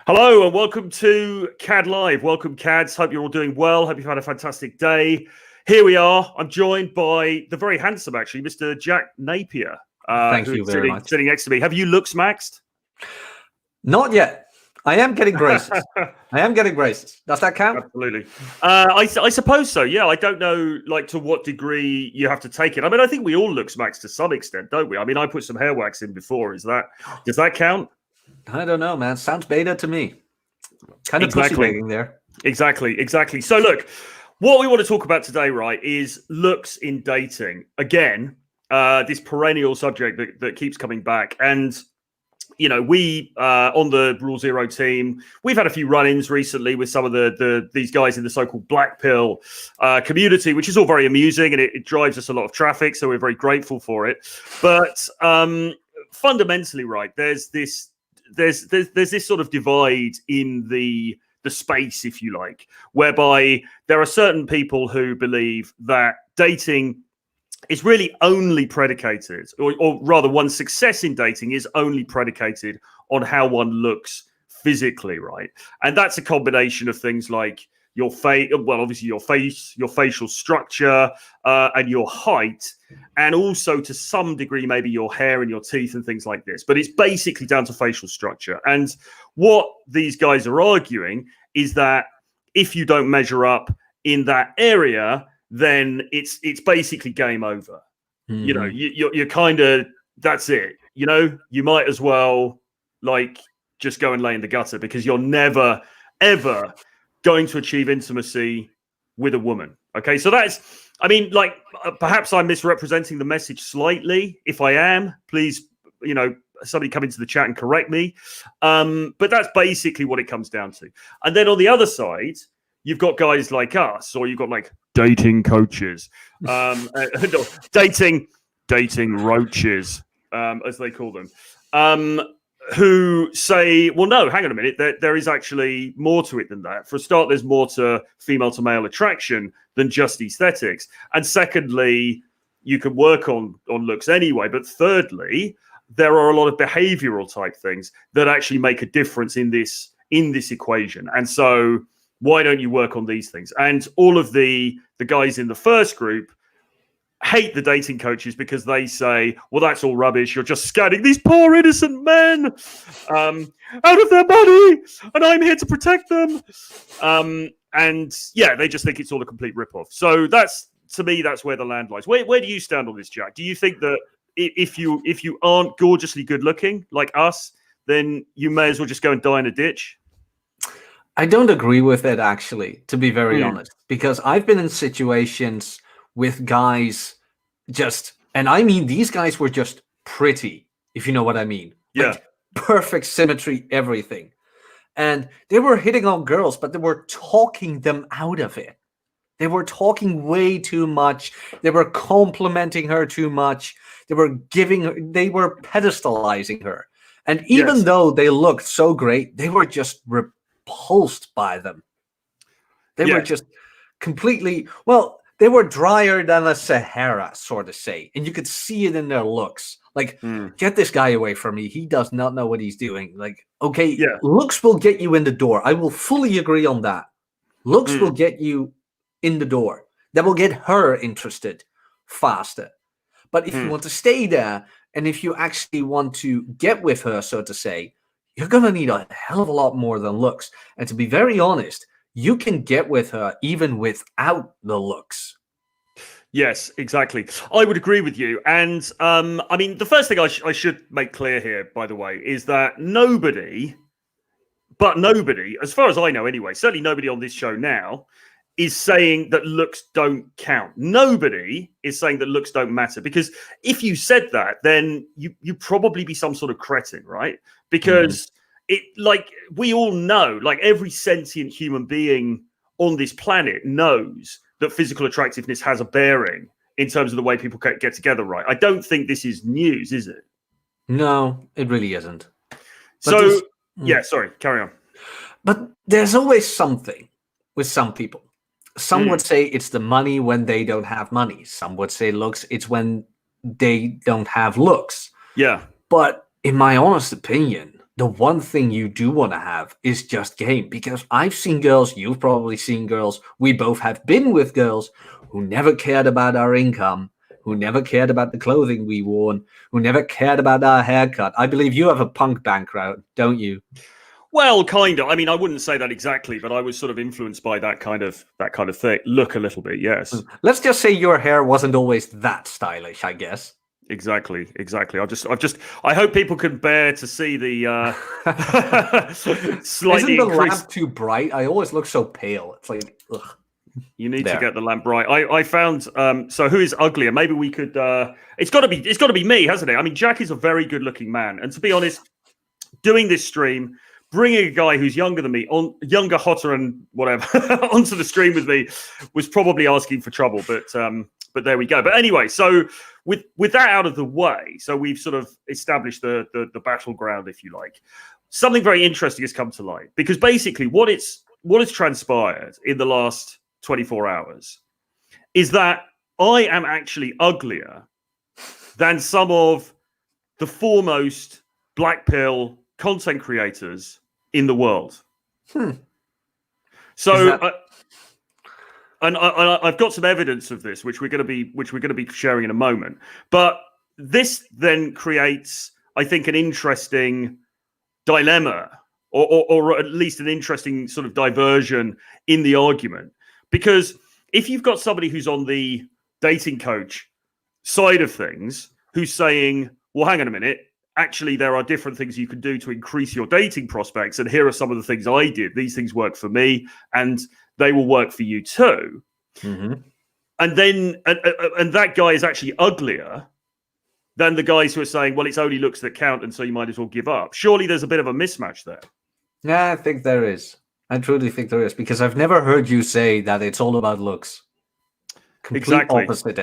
Hello and welcome to CAD Live. Welcome, CADs. Hope you're all doing well. Hope you've had a fantastic day. Here we are. I'm joined by the very handsome, actually, Mr. Jack Napier. Thank you very much. Sitting next to me. Have you looks maxed? Not yet. I am getting braces. Does that count? Absolutely. I suppose so. Yeah. I don't know, like, to what degree you have to take it. I mean, I think we all looks maxed to some extent, don't we? I mean, I put some hair wax in before. Does that count? I don't know, man. Sounds beta to me. Kind of Exactly. pussy begging there. Exactly. So look, what we want to talk about today, right, is looks in dating. Again, this perennial subject that keeps coming back. And, you know, we on the Rule Zero team, we've had a few run-ins recently with some of these guys in the so-called black pill community, which is all very amusing and it drives us a lot of traffic. So we're very grateful for it. But fundamentally, right, there's this sort of divide in the space, if you like, whereby there are certain people who believe that dating is really only predicated, or rather one's success in dating is only predicated on how one looks physically, right? And that's a combination of things like your face, well, obviously your face, your facial structure, and your height, and also to some degree maybe your hair and your teeth and things like this. But it's basically down to facial structure. And what these guys are arguing is that if you don't measure up in that area, then it's basically game over. Mm-hmm. You know, you're kind of, that's it. You know, you might as well like just go and lay in the gutter because you're never ever going to achieve intimacy with a woman. Okay, so that's, I mean, like, perhaps I'm misrepresenting the message slightly. If I am, please, you know, somebody come into the chat and correct me. But that's basically what it comes down to. And then on the other side, you've got guys like us, or you've got like dating coaches, dating roaches, as they call them. Who say, well, no, hang on a minute, there is actually more to it than that. For a start, there's more to female to male attraction than just aesthetics. And secondly, you can work on looks anyway. But thirdly, there are a lot of behavioral type things that actually make a difference in this equation. And so why don't you work on these things? And all of the guys in the first group hate the dating coaches because they say, well, that's all rubbish. You're just scanning these poor innocent men out of their money, and I'm here to protect them. And yeah, they just think it's all a complete ripoff. So that's, to me, that's where the land lies. Where do you stand on this, Jack? Do you think that if you aren't gorgeously good looking like us, then you may as well just go and die in a ditch? I don't agree with it, actually, to be very honest, because I've been in situations with guys and I mean, these guys were just pretty, if you know what I mean. Yeah. Like, perfect symmetry, everything. And they were hitting on girls, but they were talking them out of it. They were talking way too much. They were complimenting her too much. They were pedestalizing her. And even though they looked so great, they were just repulsed by them. They were just completely, well, they were drier than a Sahara, sort of say. And you could see it in their looks. Like, get this guy away from me. He does not know what he's doing. Like, okay, looks will get you in the door. I will fully agree on that. Looks will get you in the door. That will get her interested faster. But if you want to stay there, and if you actually want to get with her, so to say, you're going to need a hell of a lot more than looks. And to be very honest, you can get with her even without the looks. Yes, exactly. I would agree with you. And I mean, the first thing I should make clear here, by the way, is that nobody, as far as I know anyway, certainly nobody on this show now, is saying that looks don't count. Nobody is saying that looks don't matter. Because if you said that, then you probably be some sort of cretin, right? Because it, like, we all know, like, every sentient human being on this planet knows that physical attractiveness has a bearing in terms of the way people get together, right? I don't think this is news, is it? No, it really isn't. So, yeah, sorry, carry on. But there's always something with some people. Some would say it's the money when they don't have money. Some would say looks, it's when they don't have looks. Yeah. But in my honest opinion, the one thing you do want to have is just game. Because I've seen girls, you've probably seen girls, we both have been with girls who never cared about our income, who never cared about the clothing we wore, who never cared about our haircut. I believe you have a punk background, don't you? Well, kind of. I mean, I wouldn't say that exactly, but I was sort of influenced by that kind of thing. Look a little bit, yes. Let's just say your hair wasn't always that stylish, I guess. Exactly. I hope people can bear to see the slightly Isn't the increased. lamp too bright? I always look so pale. It's like, ugh. You need to get the lamp bright. I found. So who is uglier? Maybe we could. It's got to be me, hasn't it? I mean, Jack is a very good-looking man, and to be honest, doing this stream, bringing a guy who's younger than me, younger, hotter, and whatever, onto the stream with me was probably asking for trouble. But there we go. But anyway, so with that out of the way, so we've sort of established the battleground, if you like. Something very interesting has come to light, because basically what has transpired in the last 24 hours is that I am actually uglier than some of the foremost black pill content creators in the world. So, I've got some evidence of this, which we're going to be sharing in a moment. But this then creates, I think, an interesting dilemma, or at least an interesting sort of diversion in the argument. Because if you've got somebody who's on the dating coach side of things, who's saying, well, hang on a minute, actually, there are different things you can do to increase your dating prospects. And here are some of the things I did. These things work for me, and they will work for you too. Mm-hmm. And then, and that guy is actually uglier than the guys who are saying, well, it's only looks that count, and so you might as well give up. Surely there's a bit of a mismatch there. Yeah, I think there is. I truly think there is, because I've never heard you say that it's all about looks. Complete opposite,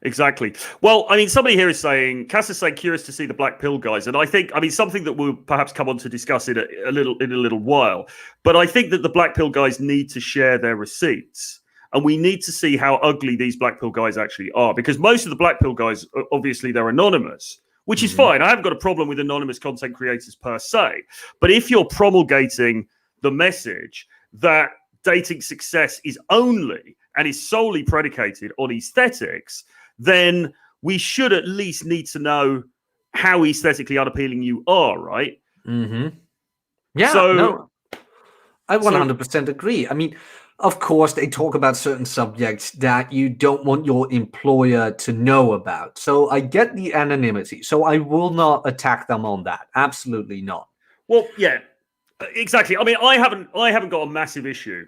exactly. Well, I mean, somebody here is saying, Cass is saying, curious to see the black pill guys, and I think, I mean, something that we'll perhaps come on to discuss in a little while. But I think that the black pill guys need to share their receipts, and we need to see how ugly these black pill guys actually are, because most of the black pill guys, obviously, they're anonymous, which is fine. I haven't got a problem with anonymous content creators per se, but if you're promulgating the message that dating success is only and is solely predicated on aesthetics, then we should at least need to know how aesthetically unappealing you are, right? Yeah, so, I 100% agree. I mean, of course, they talk about certain subjects that you don't want your employer to know about. So I get the anonymity. So I will not attack them on that. Absolutely not. Well, yeah. Exactly. I mean, I haven't got a massive issue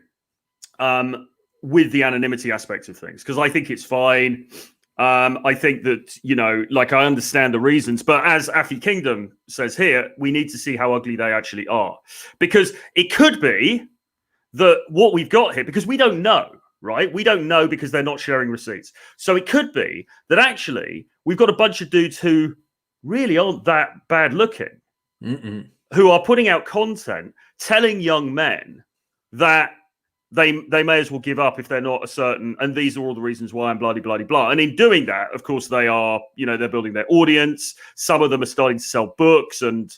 with the anonymity aspect of things, because I think it's fine. I think that, you know, like, I understand the reasons, but as Affy Kingdom says here, we need to see how ugly they actually are, because it could be that what we've got here, because we don't know, right? We don't know, because they're not sharing receipts. So it could be that actually we've got a bunch of dudes who really aren't that bad looking. Who are putting out content telling young men that they may as well give up if they're not a certain, and these are all the reasons why I'm blah. And in doing that, of course, they are, you know, they're building their audience. Some of them are starting to sell books and,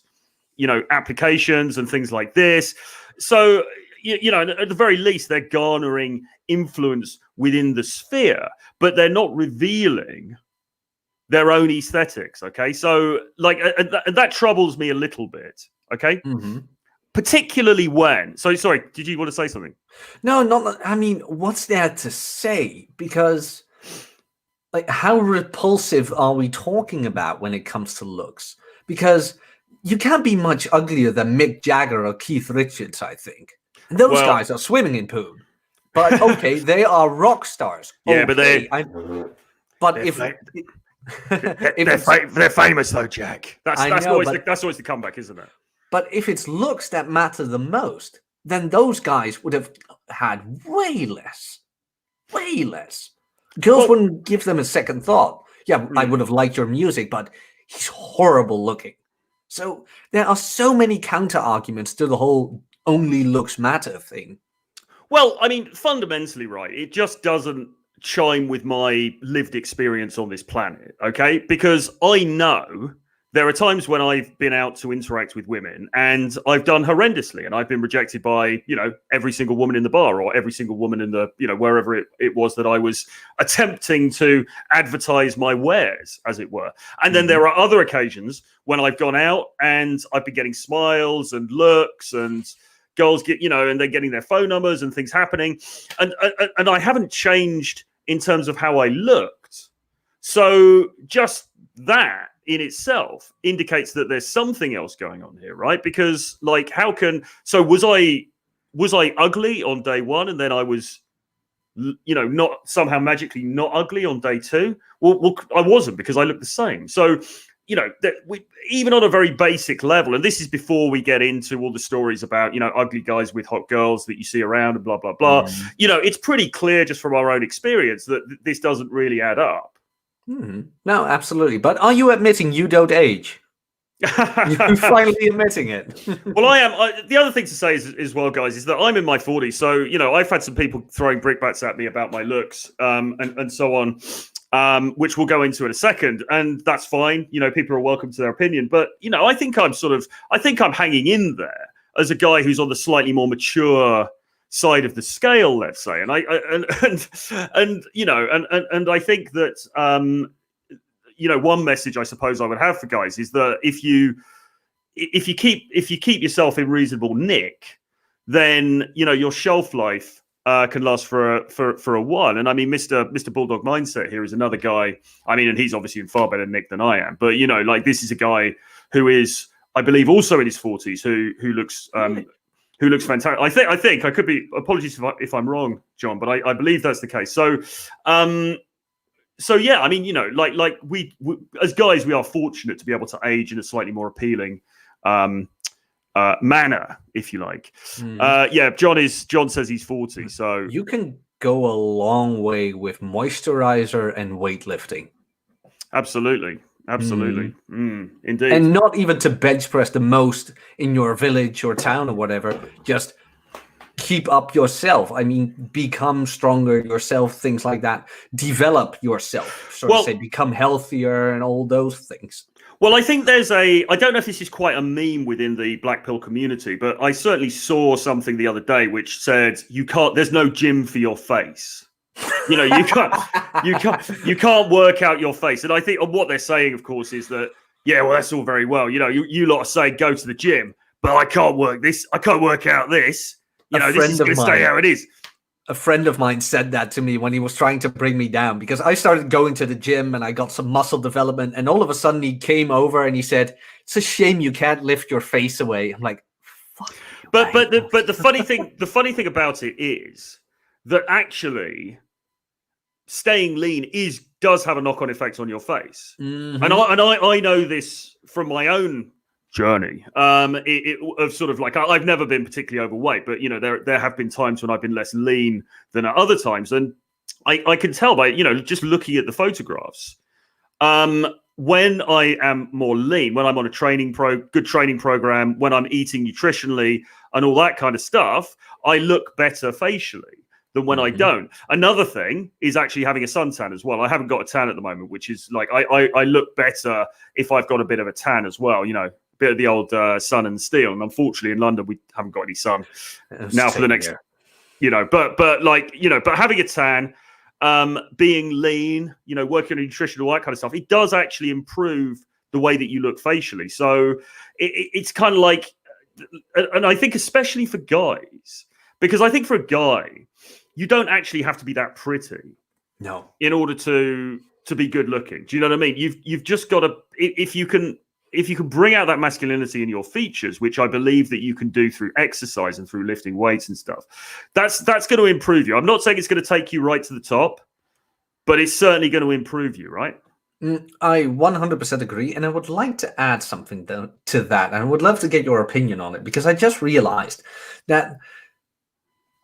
you know, applications and things like this. So, you know, at the very least, they're garnering influence within the sphere, but they're not revealing their own aesthetics. Okay. So, like, and that troubles me a little bit. Okay. Particularly when, so sorry, did you want to say something? No, not, I mean, what's there to say? Because, like, how repulsive are we talking about when it comes to looks? Because you can't be much uglier than Mick Jagger or Keith Richards, I think. And those guys are swimming in poo. But okay, they are rock stars. Yeah, okay, but they're famous though, Jack. That's always the comeback, isn't it? But if it's looks that matter the most, then those guys would have had way less. Girls wouldn't give them a second thought. Yeah, I would have liked your music, but he's horrible looking. So there are so many counter arguments to the whole only looks matter thing. Well, I mean, fundamentally, right, it just doesn't chime with my lived experience on this planet, okay? Because I know there are times when I've been out to interact with women and I've done horrendously, and I've been rejected by, every single woman in the bar or every single woman in the, wherever it was that I was attempting to advertise my wares, as it were. And then there are other occasions when I've gone out and I've been getting smiles and looks, and girls get, and they're getting their phone numbers and things happening. And I haven't changed in terms of how I looked. So just that in itself indicates that there's something else going on here, right? Because was I ugly on day one and then I was, not somehow magically not ugly on day two? Well, I wasn't, because I looked the same. So, even on a very basic level, and this is before we get into all the stories about, ugly guys with hot girls that you see around and blah, blah, blah. It's pretty clear just from our own experience that this doesn't really add up. No, absolutely. But are you admitting you don't age? You're finally admitting it. Well, I am. The other thing to say is, as well, guys, is that I'm in my 40s. So, I've had some people throwing brickbats at me about my looks and so on, which we'll go into in a second. And that's fine. People are welcome to their opinion. But, I think I'm hanging in there as a guy who's on the slightly more mature side of the scale, let's say. And I think that one message I suppose I would have for guys is that if you keep yourself in reasonable nick, then your shelf life can last for a while. And I mean, Mr. Bulldog Mindset here is another guy. I mean, and he's obviously in far better nick than I am. But this is a guy who is, I believe, also in his 40s, who looks fantastic. I think I could be. Apologies if I'm wrong, John, but I believe that's the case. So, yeah. I mean, we as guys, we are fortunate to be able to age in a slightly more appealing manner, if you like. Yeah. John says he's 40, so you can go a long way with moisturizer and weightlifting. Absolutely. Indeed. And not even to bench press the most in your village or town or whatever. Just keep up yourself. I mean, become stronger yourself, things like that. Develop yourself, become healthier and all those things. Well, I think I don't know if this is quite a meme within the Black Pill community, but I certainly saw something the other day which said, there's no gym for your face. You can't work out your face. And I think what they're saying, of course, is that, yeah, well, that's all very well. You lot are saying go to the gym, but I can't work this. I can't work out this. This is going to stay how it is. A friend of mine said that to me when he was trying to bring me down, because I started going to the gym and I got some muscle development, and all of a sudden he came over and he said, "It's a shame you can't lift your face away." I'm like, fuck. But the funny thing about it is that actually staying lean does have a knock-on effect on your face. And I know this from my own journey of sort of like, I've never been particularly overweight, but there have been times when I've been less lean than at other times, and I can tell by just looking at the photographs when I am more lean, when I'm on a good training program, when I'm eating nutritionally and all that kind of stuff, I look better facially than when I don't. Another thing is actually having a suntan as well. I haven't got a tan at the moment, which is like I look better if I've got a bit of a tan as well, a bit of the old sun and steel. And unfortunately in London we haven't got any sun now for the next but having a tan, being lean, working on nutrition, all that kind of stuff, it does actually improve the way that you look facially. So it's kind of like, and I think especially for guys, because I think for a guy, you don't actually have to be that pretty, in order to be good looking. Do you know what I mean? You've just got to, if you can bring out that masculinity in your features, which I believe that you can do through exercise and through lifting weights and stuff, that's going to improve you. I'm not saying it's going to take you right to the top, but it's certainly going to improve you, right? I 100% agree, and I would like to add something to that, and I would love to get your opinion on it, because I just realized that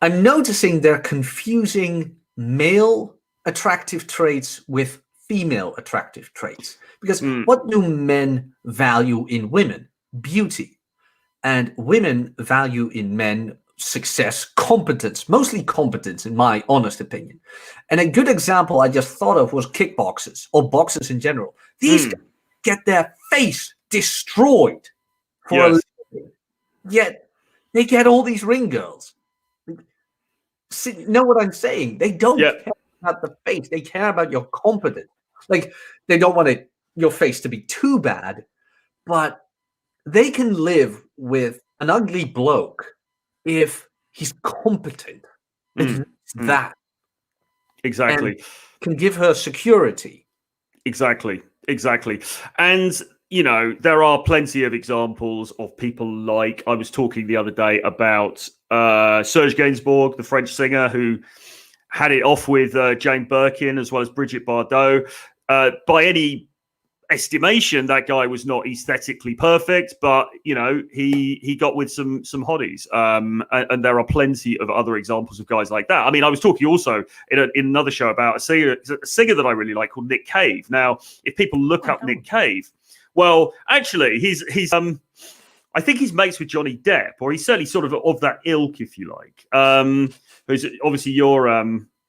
I'm noticing they're confusing male attractive traits with female attractive traits. Because what do men value in women? Beauty. And women value in men success, competence, mostly competence, in my honest opinion. And a good example I just thought of was kickboxers, or boxers in general. These guys get their face destroyed for a living. Yet they get all these ring girls. Know what I'm saying? They don't care about the face. They care about your competence. Like, they don't want your face to be too bad, but they can live with an ugly bloke if he's competent. It's that. Exactly. And can give her security. Exactly. And, you know, there are plenty of examples of people like, I was talking the other day about Serge Gainsbourg, the French singer, who had it off with Jane Birkin as well as Brigitte Bardot. By any estimation, that guy was not aesthetically perfect, but, you know, he got with some hotties. And there are plenty of other examples of guys like that. I mean, I was talking also in another show about a singer that I really like called Nick Cave. Now, if people look up Nick Cave, well, actually, he's I think he's mates with Johnny Depp, or he's certainly sort of that ilk, if you like. Who's obviously your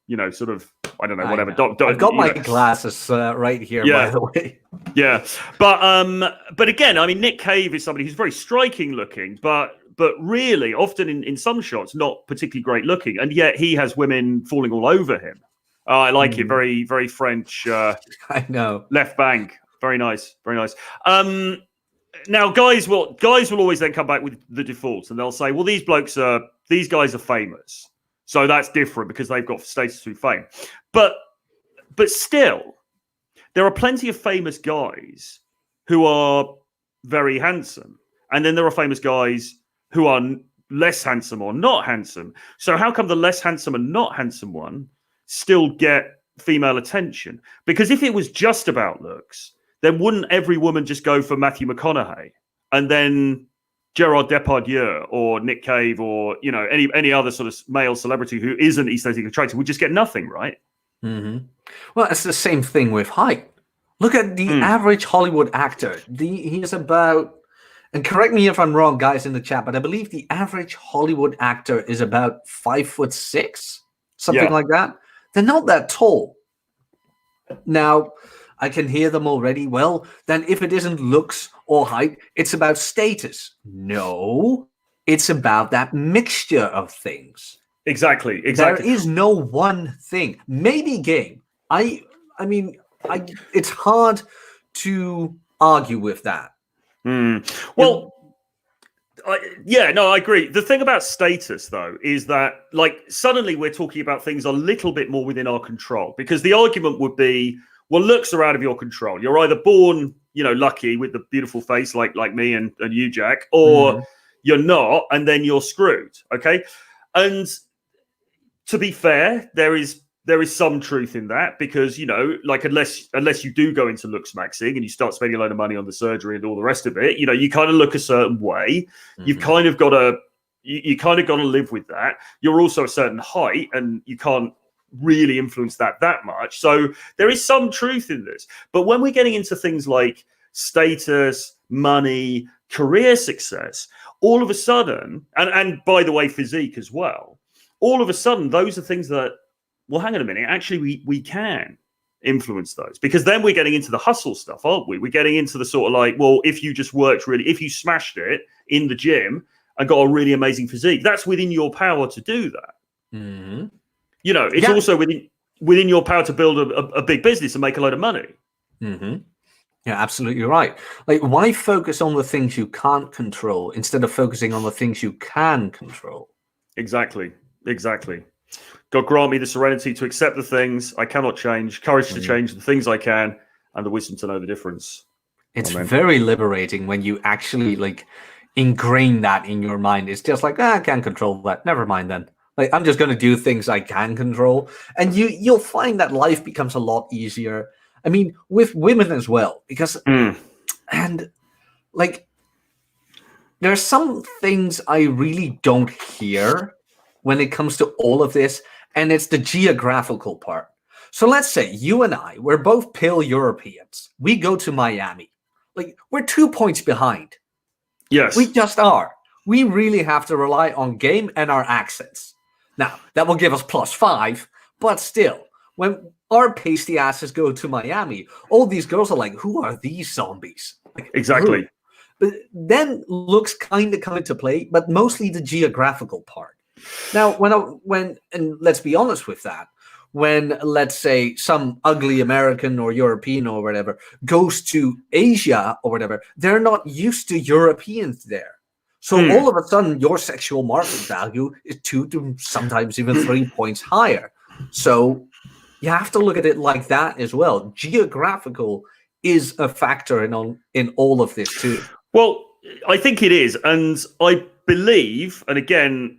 you know, sort of, I don't know, whatever. I've got my glasses right here, by the way. Yeah, but again, I mean, Nick Cave is somebody who's very striking looking, but really often in some shots not particularly great looking, and yet he has women falling all over him. I like it. Very, very French. I know. Left bank. Very nice. Very nice. Now, guys will always then come back with the defaults, and they'll say, well, these guys are famous. So that's different because they've got status through fame. But still, there are plenty of famous guys who are very handsome. And then there are famous guys who are less handsome or not handsome. So how come the less handsome and not handsome one still get female attention? Because if it was just about looks, then wouldn't every woman just go for Matthew McConaughey and then Gerard Depardieu or Nick Cave or, you know, any other sort of male celebrity who isn't aesthetically attractive would just get nothing, right? Well, it's the same thing with height. Look at the average Hollywood actor. He is about, and correct me if I'm wrong, guys in the chat, but I believe the average Hollywood actor is about 5'6", something like that. They're not that tall. Now, I can hear them already. Well, then if it isn't looks or height, it's about status. No, it's about that mixture of things. Exactly. There is no one thing. Maybe game. I mean, it's hard to argue with that. Well, I agree. The thing about status, though, is that like suddenly we're talking about things a little bit more within our control, because the argument would be, well, looks are out of your control. You're either born, you know, lucky with the beautiful face like me and you, Jack, or you're not, and then you're screwed. Okay. And to be fair, there is some truth in that, because, you know, like unless you do go into looks maxing and you start spending a load of money on the surgery and all the rest of it, you know, you kind of look a certain way. You've kind of got to live with that. You're also a certain height, and you can't really influence that much. So there is some truth in this. But when we're getting into things like status, money, career success, all of a sudden, and by the way, physique as well, all of a sudden, those are things that, well, hang on a minute, actually we can influence those, because then we're getting into the hustle stuff, aren't we? We're getting into the sort of like, well, if you just worked really, if you smashed it in the gym and got a really amazing physique, that's within your power to do that. You know, it's also within your power to build a big business and make a load of money. Yeah, absolutely right. Like, why focus on the things you can't control instead of focusing on the things you can control? Exactly. God grant me the serenity to accept the things I cannot change, courage to change the things I can, and the wisdom to know the difference. It's very liberating when you actually like ingrain that in your mind. It's just like, I can't control that. Never mind then. Like, I'm just going to do things I can control. And you'll find that life becomes a lot easier. I mean, with women as well, because, and like, there are some things I really don't hear when it comes to all of this, and it's the geographical part. So let's say you and I, we're both pale Europeans. We go to Miami. Like, we're 2 points behind. Yes. We just are. We really have to rely on game and our accents. Now, that will give us +5, but still, when our pasty asses go to Miami, all these girls are like, who are these zombies? Like, exactly. But then looks kind of come into play, but mostly the geographical part. Now, and let's be honest with that, when, let's say, some ugly American or European or whatever goes to Asia or whatever, they're not used to Europeans there. So all of a sudden, your sexual market value is 2 to sometimes even 3 points higher. So you have to look at it like that as well. Geographical is a factor in all of this too. Well, I think it is. And I believe, and again,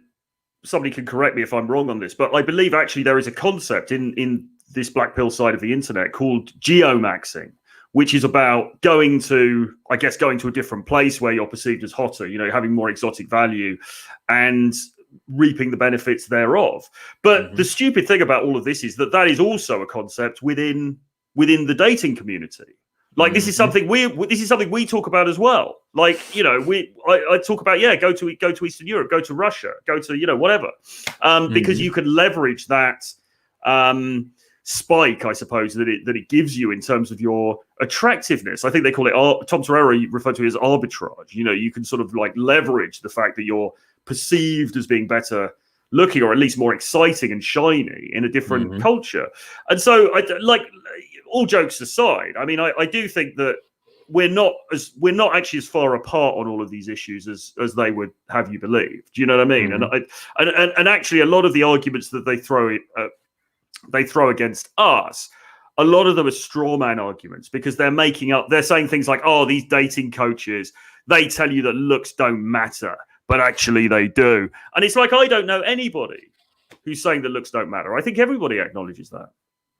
somebody can correct me if I'm wrong on this, but I believe actually there is a concept in this black pill side of the internet called geomaxing, which is about going to a different place where you're perceived as hotter, having more exotic value and reaping the benefits thereof. But the stupid thing about all of this is that is also a concept within the dating community. Like this is something we talk about as well. Like, I talk about, go to Eastern Europe, go to Russia, go to, whatever, because you can leverage that spike, I suppose, that it gives you in terms of your attractiveness. I think they call it, Tom Torero referred to it as arbitrage. You can sort of like leverage the fact that you're perceived as being better looking, or at least more exciting and shiny in a different culture. And so all jokes aside, I mean, I do think that we're not actually as far apart on all of these issues as they would have you believe. Do you know what I mean? And actually a lot of the arguments that they throw against us, a lot of them are straw man arguments, because they're saying things like, oh, these dating coaches, they tell you that looks don't matter, but actually they do. And it's like, I don't know anybody who's saying that looks don't matter. I think everybody acknowledges that.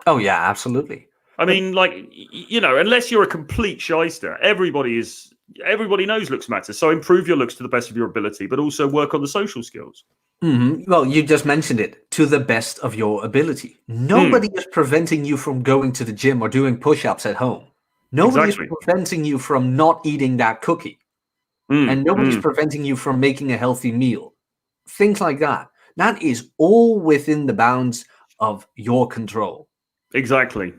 Oh yeah, absolutely. I mean, unless you're a complete shyster, everybody knows looks matter. So improve your looks to the best of your ability, but also work on the social skills. Well, you just mentioned it, to the best of your ability. Nobody is preventing you from going to the gym or doing push-ups at home. Nobody is preventing you from not eating that cookie. And nobody's preventing you from making a healthy meal. Things like that. That is all within the bounds of your control. Exactly.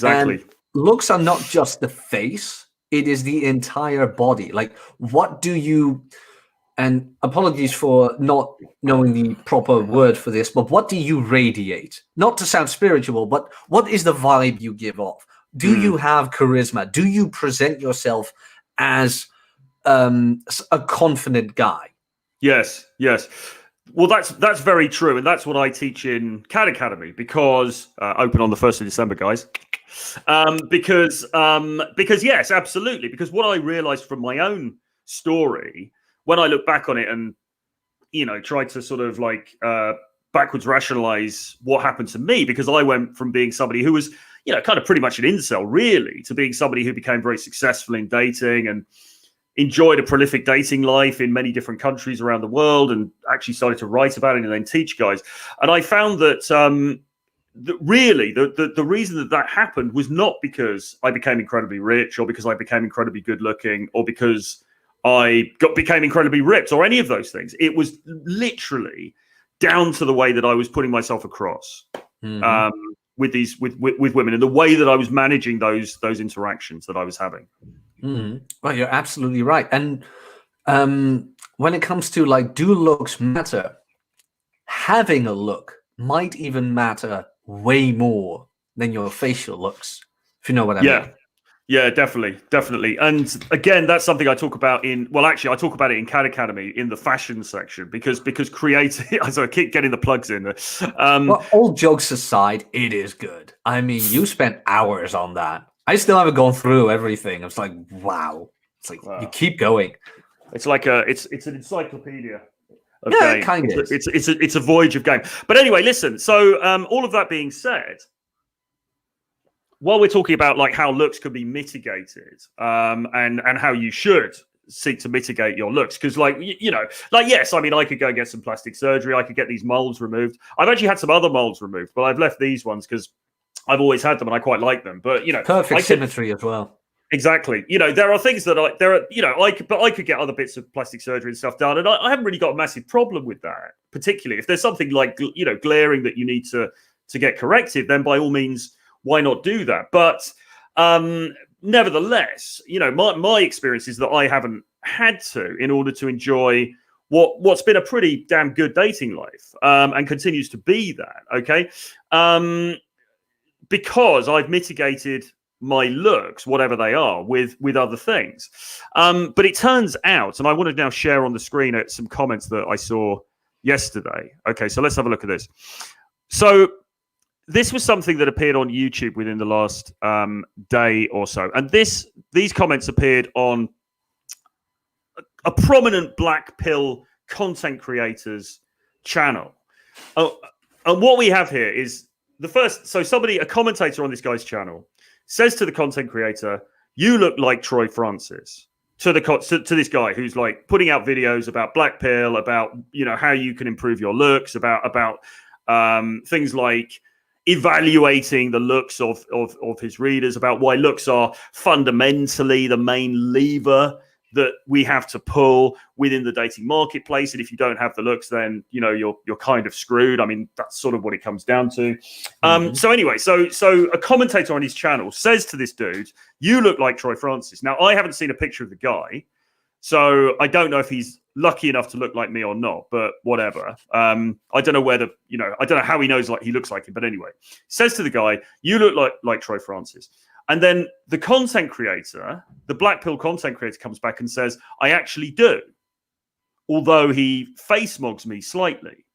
And looks are not just the face, it is the entire body. Like, what do you, and apologies for not knowing the proper word for this, but what do you radiate? Not to sound spiritual, but what is the vibe you give off? Do you have charisma? Do you present yourself as a confident guy? Yes. Well, that's very true, and that's what I teach in CAD Academy, because open on the 1st of December, guys. Because yes, absolutely. Because what I realized from my own story, when I look back on it and try to sort of like backwards rationalize what happened to me, because I went from being somebody who was kind of pretty much an incel, really, to being somebody who became very successful in dating and enjoyed a prolific dating life in many different countries around the world, and actually started to write about it and then teach guys. And I found that really the reason that happened was not because I became incredibly rich, or because I became incredibly good looking, or because I became incredibly ripped, or any of those things. It was literally down to the way that I was putting myself across with women, and the way that I was managing those interactions that I was having. Well, you're absolutely right. And when it comes to like, do looks matter? Having a look might even matter way more than your facial looks, if you know what I mean. Yeah, definitely. And again, that's something I talk about I talk about it in CAD Academy in the fashion section, because creative. So I keep getting the plugs in. Well, all jokes aside, it is good. I mean, you spent hours on that. I still haven't gone through everything. It's like, wow. It's like, you keep going. It's like it's an encyclopedia. Yeah, it kind of is. It's a voyage of game. But anyway, listen. So all of that being said, while we're talking about like how looks can be mitigated, and how you should seek to mitigate your looks, because yes, I mean, I could go and get some plastic surgery. I could get these moles removed. I've actually had some other moles removed, but I've left these ones because I've always had them and I quite like them. But perfect symmetry as well. Exactly. There are things that I could get other bits of plastic surgery and stuff done, and I haven't really got a massive problem with that. Particularly if there's something like glaring that you need to get corrected, then by all means, why not do that? But nevertheless, my experience is that I haven't had to in order to enjoy what's been a pretty damn good dating life, and continues to be that. Okay, because I've mitigated my looks, whatever they are, with other things. But it turns out, and I want to now share on the screen some comments that I saw yesterday. Okay, so let's have a look at this. So this was something that appeared on YouTube within the last day or so, and these comments appeared on a prominent black pill content creator's channel. And what we have here is a commentator on this guy's channel says to the content creator, "You look like Troy Francis," to this guy who's like putting out videos about black pill, about how you can improve your looks, about things like evaluating the looks of his readers, about why looks are fundamentally the main lever that we have to pull within the dating marketplace, and if you don't have the looks, then you're kind of screwed. I mean, that's sort of what it comes down to. So anyway, so a commentator on his channel says to this dude, "You look like Troy Francis." Now, I haven't seen a picture of the guy, so I don't know if he's lucky enough to look like me or not. But whatever. I don't know whether I don't know how he knows he looks like him. But anyway, says to the guy, "You look like Troy Francis." And then the content creator, the black pill content creator, comes back and says, "I actually do, although he face mogs me slightly."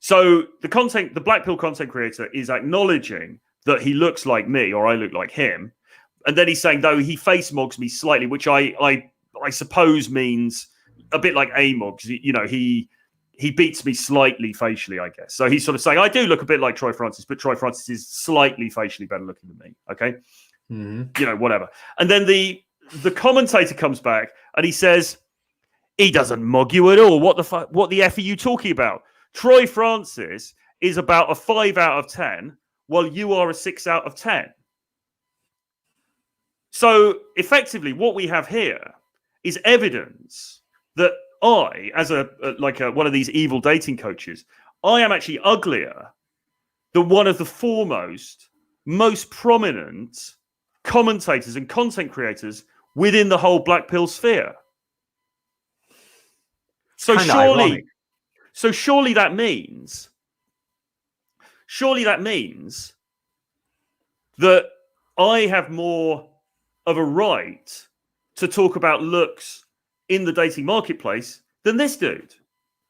So the black pill content creator is acknowledging that he looks like me, or I look like him. And then he's saying, though, he face mogs me slightly, which I suppose means a bit like A-mogs. He beats me slightly facially, I guess. So he's sort of saying, I do look a bit like Troy Francis, but Troy Francis is slightly facially better looking than me. Okay. Whatever. And then the commentator comes back and he says, "He doesn't mug you at all. What the F are you talking about? Troy Francis is about a 5 out of 10, while you are a 6 out of 10. So effectively what we have here is evidence that I, as one of these evil dating coaches, I am actually uglier than one of the foremost, most prominent commentators and content creators within the whole black pill sphere. So surely that means that I have more of a right to talk about looks in the dating marketplace than this dude,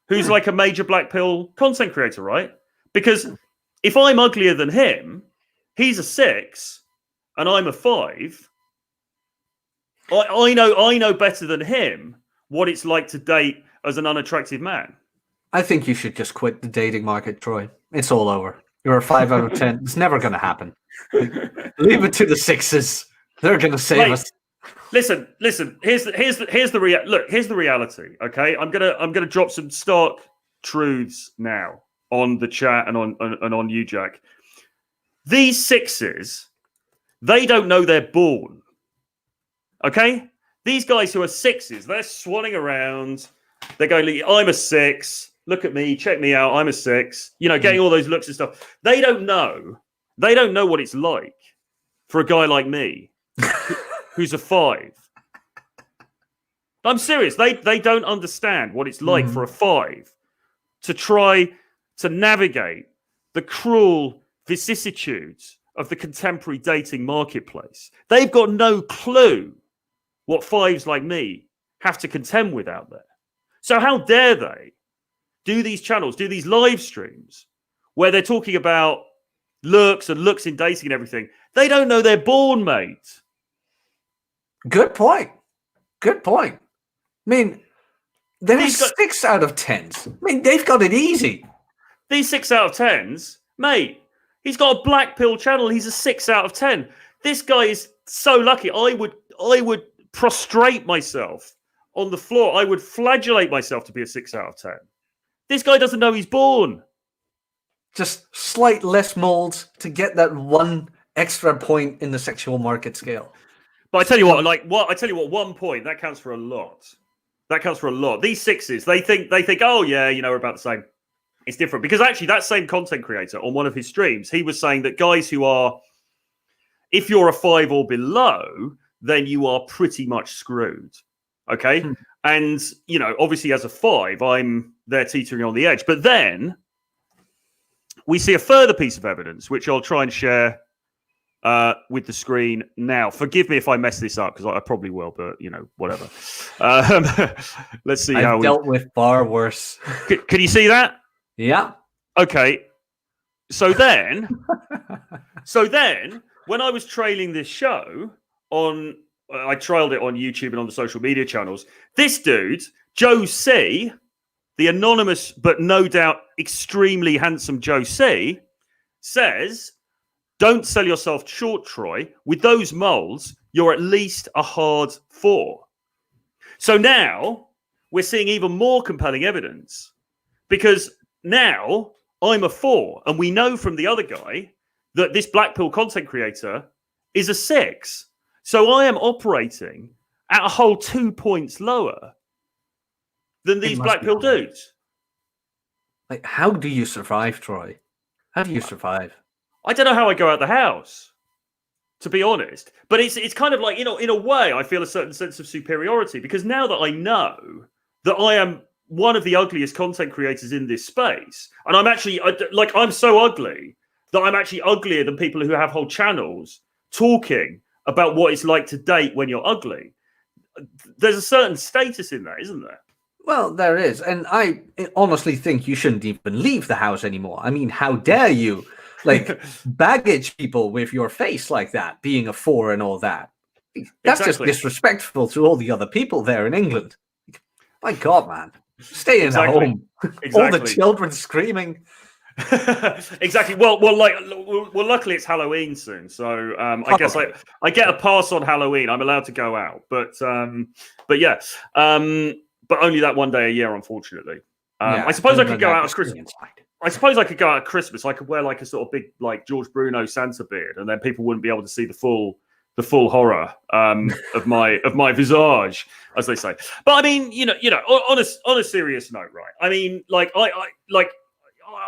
who's like a major black pill content creator, right? Because if I'm uglier than him, he's a 6 and I'm a 5. I know better than him what it's like to date as an unattractive man. I think you should just quit the dating market, Troy. It's all over. You're a 5 out of 10. It's never going to happen. Leave it to the 6s. They're going to save us. Listen. Here's the reality. Okay, I'm gonna drop some stark truths now on the chat and on you, Jack. These 6s, they don't know they're born. Okay, these guys who are 6s, they're swanning around. They're going, "I'm a 6. Look at me. Check me out. I'm a 6." Getting all those looks and stuff. They don't know what it's like for a guy like me. Who's a 5. I'm serious. They don't understand what it's like for a 5 to try to navigate the cruel vicissitudes of the contemporary dating marketplace. They've got no clue what 5s like me have to contend with out there. So how dare they do these channels, do these live streams where they're talking about looks and looks in dating and everything? They don't know they're born, mate. Good point. I mean, they're 6 out of 10s. I mean, they've got it easy. These 6 out of 10s, mate, he's got a black pill channel. He's a 6 out of 10. This guy is so lucky. I would prostrate myself on the floor. I would flagellate myself to be a 6 out of 10. This guy doesn't know he's born. Just slight less molds to get that one extra point in the sexual market scale. But I tell you what, 1 point, that counts for a lot. These 6s, they think, oh yeah, we're about the same. It's different. Because actually that same content creator on one of his streams, he was saying that guys who are, if you're a 5 or below, then you are pretty much screwed. Okay. And, you know, obviously as a 5, I'm there teetering on the edge. But then we see a further piece of evidence, which I'll try and share with the screen now. Forgive me if I mess this up, because I probably will, but, you know, whatever. Let's see how I've dealt with far worse. Can you see that? Yeah. Okay. So then, when I was trailing this show I trialed it on YouTube and on the social media channels. This dude, Joe C, the anonymous but no doubt extremely handsome Joe C, says, don't sell yourself short, Troy. With those moles, you're at least a hard 4. So now we're seeing even more compelling evidence, because now I'm a 4, and we know from the other guy that this black pill content creator is a 6. So I am operating at a whole 2 points lower than these black pill dudes. Like, how do you survive, Troy? How do you survive? I don't know how I go out the house, to be honest. But it's kind of like, you know, in a way, I feel a certain sense of superiority, because now that I know that I am one of the ugliest content creators in this space, and I'm actually, like, I'm so ugly that I'm actually uglier than people who have whole channels talking about what it's like to date when you're ugly. There's a certain status in that, isn't there? Well, there is. And I honestly think you shouldn't even leave the house anymore. I mean, how dare you, like, baggage people with your face like that, being a 4 and all that. That's just disrespectful to all the other people there in England. My God, man. Stay in the home. All the children screaming. Exactly. Well, luckily it's Halloween soon, so I guess I get a pass on Halloween. I'm allowed to go out, but yeah, but only that one day a year, unfortunately. I suppose I could go out at Christmas. I suppose I could go out at Christmas. I could wear like a sort of big, like, George Bruno Santa beard, and then people wouldn't be able to see the full horror of my visage, as they say. But I mean, you know, on a serious note, right? I mean, like,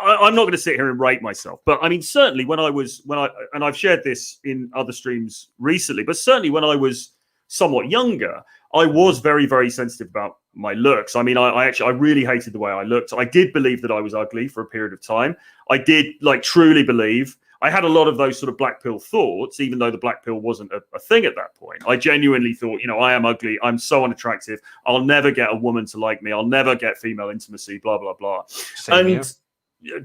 I'm not going to sit here and rate myself, but I mean, certainly and I've shared this in other streams recently, but certainly when I was somewhat younger, I was very, very sensitive about my looks. I mean, I really hated the way I looked. I did believe that I was ugly for a period of time. I did, like, truly believe. I had a lot of those sort of black pill thoughts, even though the black pill wasn't a thing at that point. I genuinely thought, you know, I am ugly. I'm so unattractive. I'll never get a woman to like me. I'll never get female intimacy, blah, blah, blah.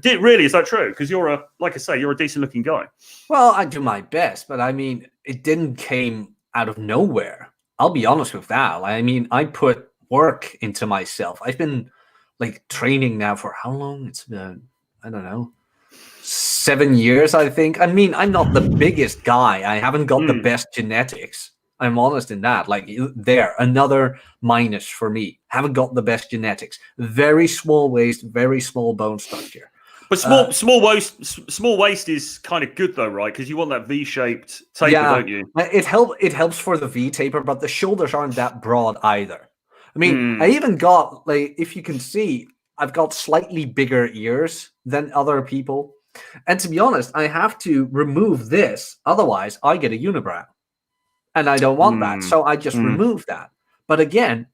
Really, is that true? Because like I say, you're a decent looking guy. Well, I do my best, but I mean, it didn't came out of nowhere. I'll be honest with that. I mean, I put work into myself. I've been, like, training now for how long? It's been, I don't know, 7 years, I think. I mean, I'm not the biggest guy. I haven't got the best genetics. I'm honest in that. Like, there, another minus for me. Haven't got the best genetics. Very small waist, very small bone structure. But small waist is kind of good though, right? Because you want that V-shaped taper, don't you? It helps for the V taper, but the shoulders aren't that broad either. I mean, I even got, like, if you can see, I've got slightly bigger ears than other people. And to be honest, I have to remove this. Otherwise, I get a unibrow. And I don't want that. So I just remove that. But again,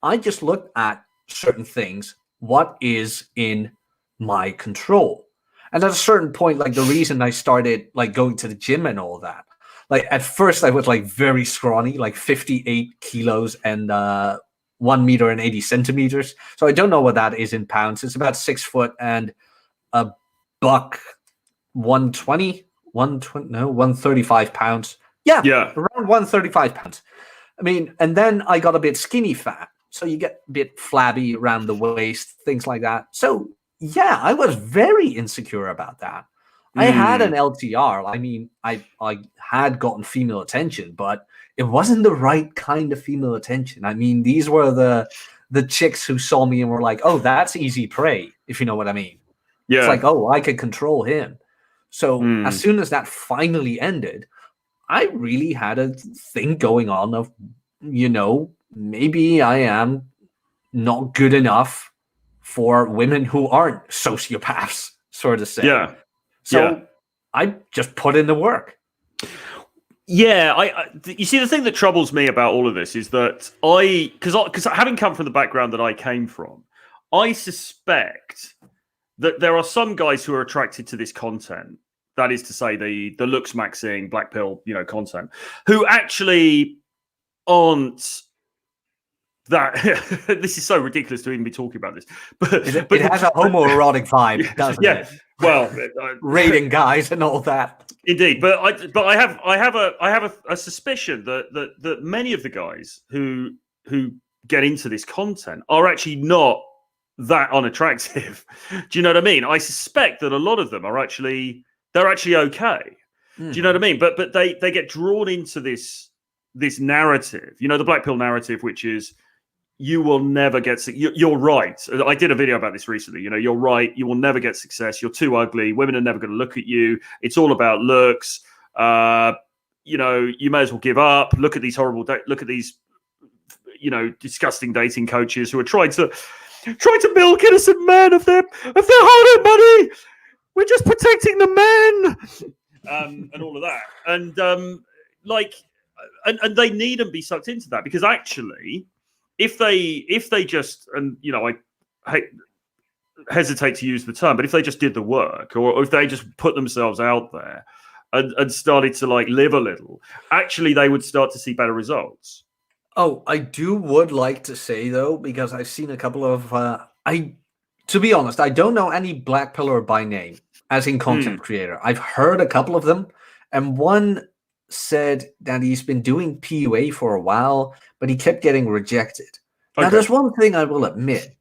I just look at certain things. What is in my control? And at a certain point, like, the reason I started, like, going to the gym and all that, like, at first I was, like, very scrawny, like 58 kilos and 1 meter and 80 centimeters. So I don't know what that is in pounds. It's about 6 foot and a buck 135 pounds. Yeah, around 135 pounds. I mean, and then I got a bit skinny fat. So you get a bit flabby around the waist, things like that. So yeah, I was very insecure about that. I had an LTR. I mean, I had gotten female attention, but it wasn't the right kind of female attention. I mean, these were the chicks who saw me and were like, oh, that's easy prey, if you know what I mean. Yeah. It's like, oh, I could control him. So as soon as that finally ended, I really had a thing going on of, you know, maybe I am not good enough for women who aren't sociopaths, sort of say. Yeah. So I just put in the work. you see, the thing that troubles me about all of this is that because having come from the background that I came from, I suspect that there are some guys who are attracted to this content. That is to say, the looks maxing, black pill, content, who actually aren't that. This is so ridiculous to even be talking about this, but it has a homoerotic vibe, doesn't it? Well, rating guys and all that. Indeed, but I have a suspicion that many of the guys who get into this content are actually not that unattractive. Do you know what I mean? I suspect that a lot of them are actually okay. Do you know what I mean? But they get drawn into this narrative, the black pill narrative, which is you will never get. You're right. I did a video about this recently. You're right. You will never get success. You're too ugly. Women are never going to look at you. It's all about looks. You may as well give up. Look at these look at these, disgusting dating coaches who are trying to milk innocent men of their hard-earned money. We're just protecting the men, and all of that. And and they needn't be sucked into that, because actually, if they just, and I hesitate to use the term, but if they just did the work, or if they just put themselves out there and started to live a little, actually they would start to see better results. Oh, I would like to say though, because I've seen a couple of to be honest, I don't know any black pillar by name, as in content creator. I've heard a couple of them, and one said that he's been doing PUA for a while, but he kept getting rejected. Okay. Now, there's one thing I will admit.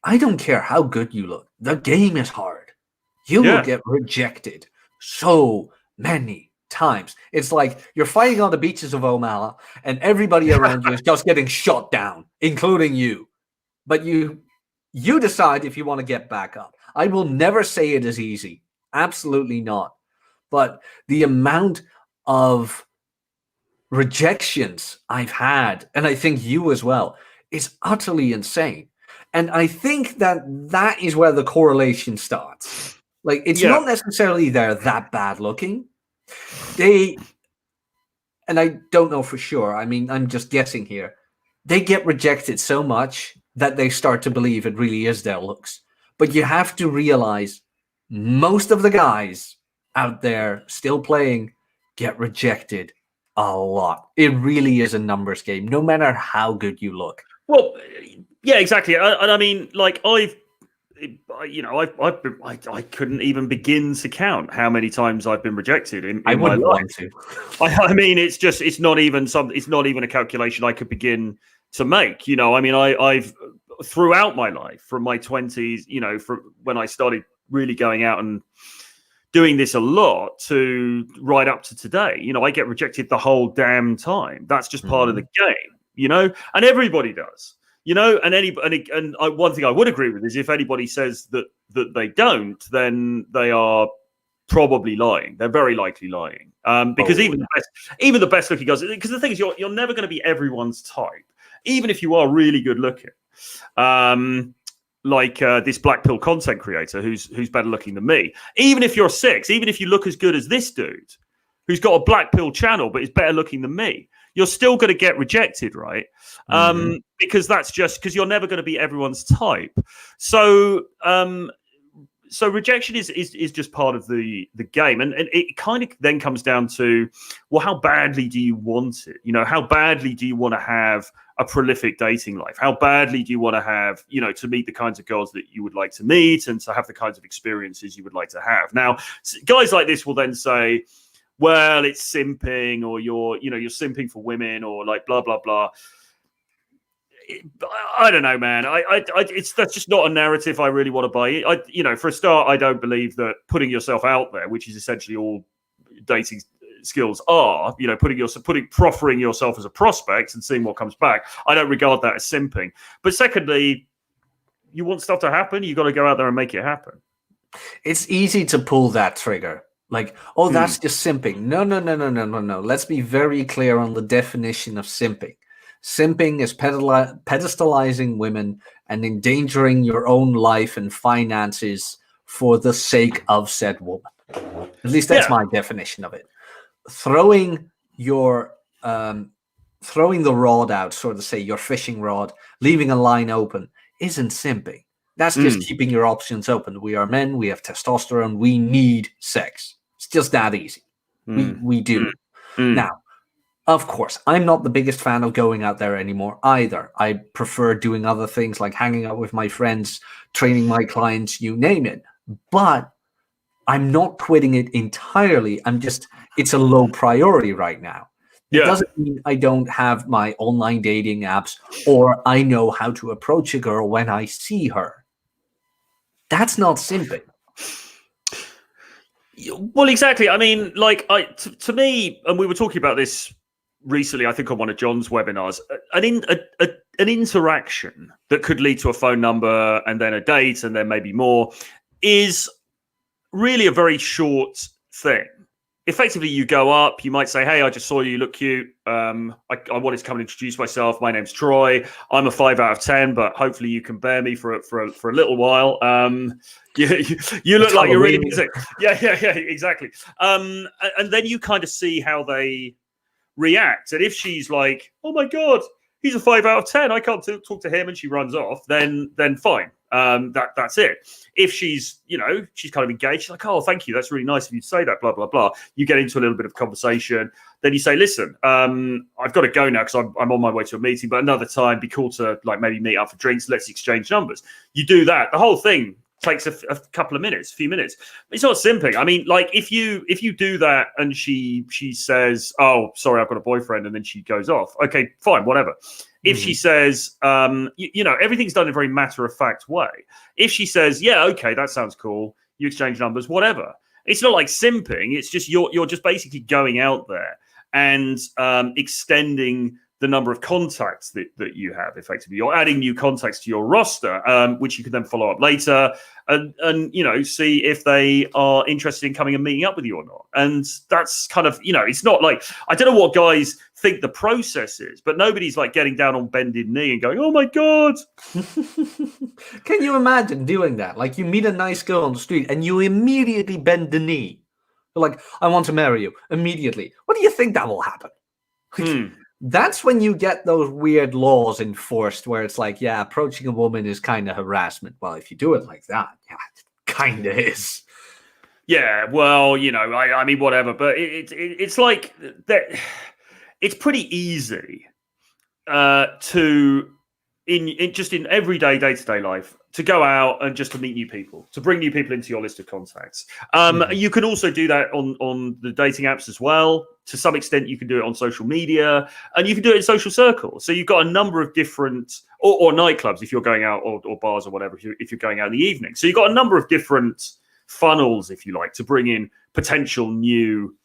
I don't care how good you look. The game is hard. You will get rejected so many times. It's like you're fighting on the beaches of Omaha, and everybody around you is just getting shot down, including you. But you decide if you want to get back up. I will never say it is easy. Absolutely not. But the amount of rejections I've had, and I think you as well, is utterly insane. And I think that is where the correlation starts. It's not necessarily they're that bad looking. And I don't know for sure. I mean, I'm just guessing here. They get rejected so much that they start to believe it really is their looks. But you have to realize most of the guys out there still playing get rejected a lot. It really is a numbers game, no matter how good you look. Well, yeah, exactly. And I mean, I couldn't even begin to count how many times I've been rejected in my life. I mean, it's not even a calculation I could begin to make. I mean, I've throughout my life, from my 20s, from when I started really going out and doing this a lot, to right up to today, I get rejected the whole damn time. That's just part of the game, and everybody does, and one thing I would agree with is if anybody says that they don't, then they are probably lying. They're very likely lying, because even the best looking guys, because the thing is, you're never going to be everyone's type, even if you are really good looking. This black pill content creator who's better looking than me. Even if you're 6, even if you look as good as this dude who's got a black pill channel but is better looking than me, you're still going to get rejected, right? Because that's just because you're never going to be everyone's type. So rejection is just part of the game, and it kind of then comes down to, well, how badly do you want it? How badly do you want to have a prolific dating life? How badly do you want to have, to meet the kinds of girls that you would like to meet and to have the kinds of experiences you would like to have? Now, guys like this will then say, well, it's simping, or you're simping for women, or blah blah blah. I don't know, man. That's just not a narrative I really want to buy. For a start, I don't believe that putting yourself out there, which is essentially all dating skills are, proffering yourself as a prospect and seeing what comes back. I don't regard that as simping. But secondly, you want stuff to happen, you got to go out there and make it happen. It's easy to pull that trigger. That's just simping. No. Let's be very clear on the definition of simping. Simping is pedestalizing women and endangering your own life and finances for the sake of said woman. At least that's my definition of it. Throwing you're throwing the rod out, sort of say your fishing rod, leaving a line open, isn't simping. That's just keeping your options open. We are men, we have testosterone, we need sex. It's just that easy. We do. Now, of course, I'm not the biggest fan of going out there anymore either. I prefer doing other things like hanging out with my friends, training my clients, you name it. But I'm not quitting it entirely. It's a low priority right now. It doesn't mean I don't have my online dating apps or I know how to approach a girl when I see her. That's not simping. Well, exactly. I mean, like, to me, and we were talking about this recently, I think on one of John's webinars, an interaction that could lead to a phone number and then a date and then maybe more is really a very short thing. Effectively, you go up, you might say, hey, I just saw you look cute. I wanted to come and introduce myself. My name's Troy. I'm a 5 out of 10, but hopefully you can bear me for a little while. You look like you're really music. Yeah, exactly. And then you kind of see how they react. And if she's like, oh my God, he's a 5 out of 10, I can't talk to him, and she runs off, then fine. That's it. If she's kind of engaged, she's like, oh, thank you, that's really nice of you to say that, blah, blah, blah. You get into a little bit of conversation. Then you say, listen, I've got to go now because I'm on my way to a meeting, but another time, be cool to like maybe meet up for drinks. Let's exchange numbers. You do that. The whole thing takes a couple of minutes, a few minutes. It's not simping. I mean, like if you do that and she says, oh, sorry, I've got a boyfriend, and then she goes off. Okay, fine, whatever. If she says, everything's done in a very matter-of-fact way. If she says, yeah, okay, that sounds cool, you exchange numbers, whatever. It's not like simping. It's just you're just basically going out there and extending the number of contacts that you have. Effectively, you're adding new contacts to your roster, which you can then follow up later and see if they are interested in coming and meeting up with you or not. And that's kind of, it's not like, I don't know what guys think the process is, but nobody's like getting down on bended knee and going, oh my God. Can you imagine doing that? Like you meet a nice girl on the street and you immediately bend the knee. You're like, I want to marry you immediately. What do you think that will happen? That's when you get those weird laws enforced where it's like, yeah, approaching a woman is kind of harassment. Well, if you do it like that, yeah, it kind of is. Yeah, well, I mean, whatever. But it's like that. It's pretty easy to in everyday day-to-day life to go out and just to meet new people, to bring new people into your list of contacts. You can also do that on the dating apps as well. To some extent, you can do it on social media, and you can do it in social circles. So you've got a number of different, or nightclubs if you're going out, or bars or whatever, if you're going out in the evening. So you've got a number of different funnels, if you like, to bring in potential new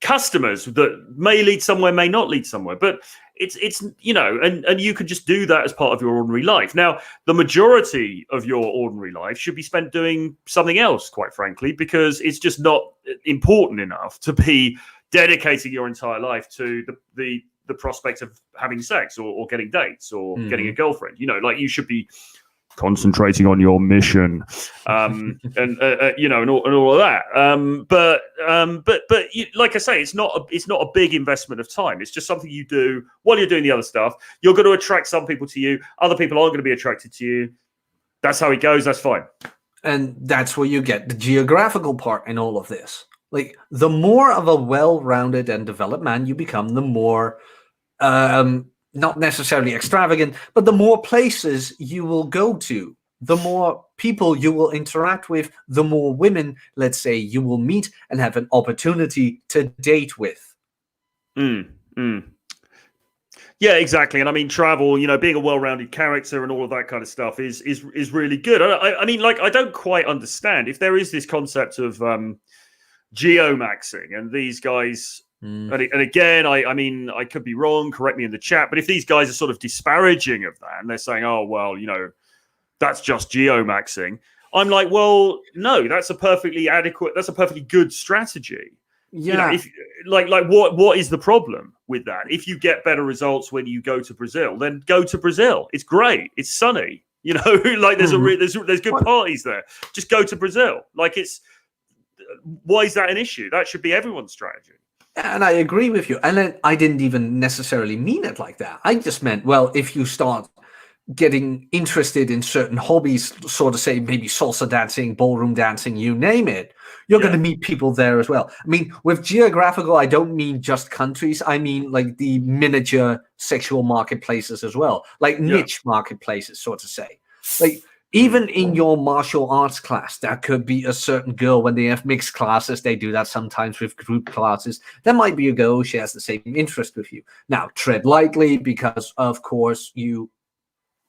customers that may lead somewhere, may not lead somewhere. But it's and you could just do that as part of your ordinary life. Now, the majority of your ordinary life should be spent doing something else, quite frankly, because it's just not important enough to be dedicating your entire life to the prospect of having sex or getting dates or getting a girlfriend. Like you should be concentrating on your mission, and all of that. But like I say, it's not a big investment of time. It's just something you do while you're doing the other stuff. You're going to attract some people to you. Other people aren't going to be attracted to you. That's how it goes. That's fine. And that's where you get the geographical part in all of this. Like the more of a well-rounded and developed man you become, the more not necessarily extravagant, but the more places you will go to, the more people you will interact with, the more women, let's say, you will meet and have an opportunity to date with. Yeah, exactly. And I mean, travel, being a well-rounded character and all of that kind of stuff is really good. I mean, like, I don't quite understand if there is this concept of geomaxing and these guys... And again, I mean, I could be wrong, correct me in the chat, but if these guys are sort of disparaging of that and they're saying, oh, well, that's just geomaxing, I'm like, well, no, that's a perfectly good strategy. Yeah. What is the problem with that? If you get better results when you go to Brazil, then go to Brazil. It's great. It's sunny. Like there's good parties there. Just go to Brizil. Like why is that an issue? That should be everyone's strategy. And I agree with you. And then I didn't even necessarily mean it like that. I just meant, well, if you start getting interested in certain hobbies, sort of say maybe salsa dancing, ballroom dancing, you name it, you're going to meet people there as well. I mean, with geographical, I don't mean just countries. I mean like the miniature sexual marketplaces as well, like niche marketplaces, sort of say. Like even in your martial arts class, there could be a certain girl when they have mixed classes. They do that sometimes with group classes. There might be a girl who shares the same interest with you. Now, tread lightly because, of course, you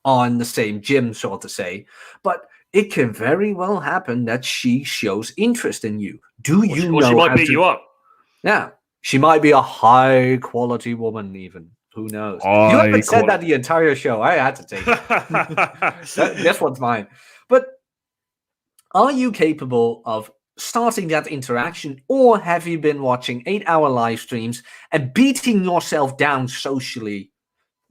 are in the same gym, so to say. But it can very well happen that she shows interest in you. Or she might beat you up. Yeah. She might be a high-quality woman even. Who knows? You haven't said that the entire show. I had to take it. This one's mine. But are you capable of starting that interaction, or have you been watching 8-hour live streams and beating yourself down socially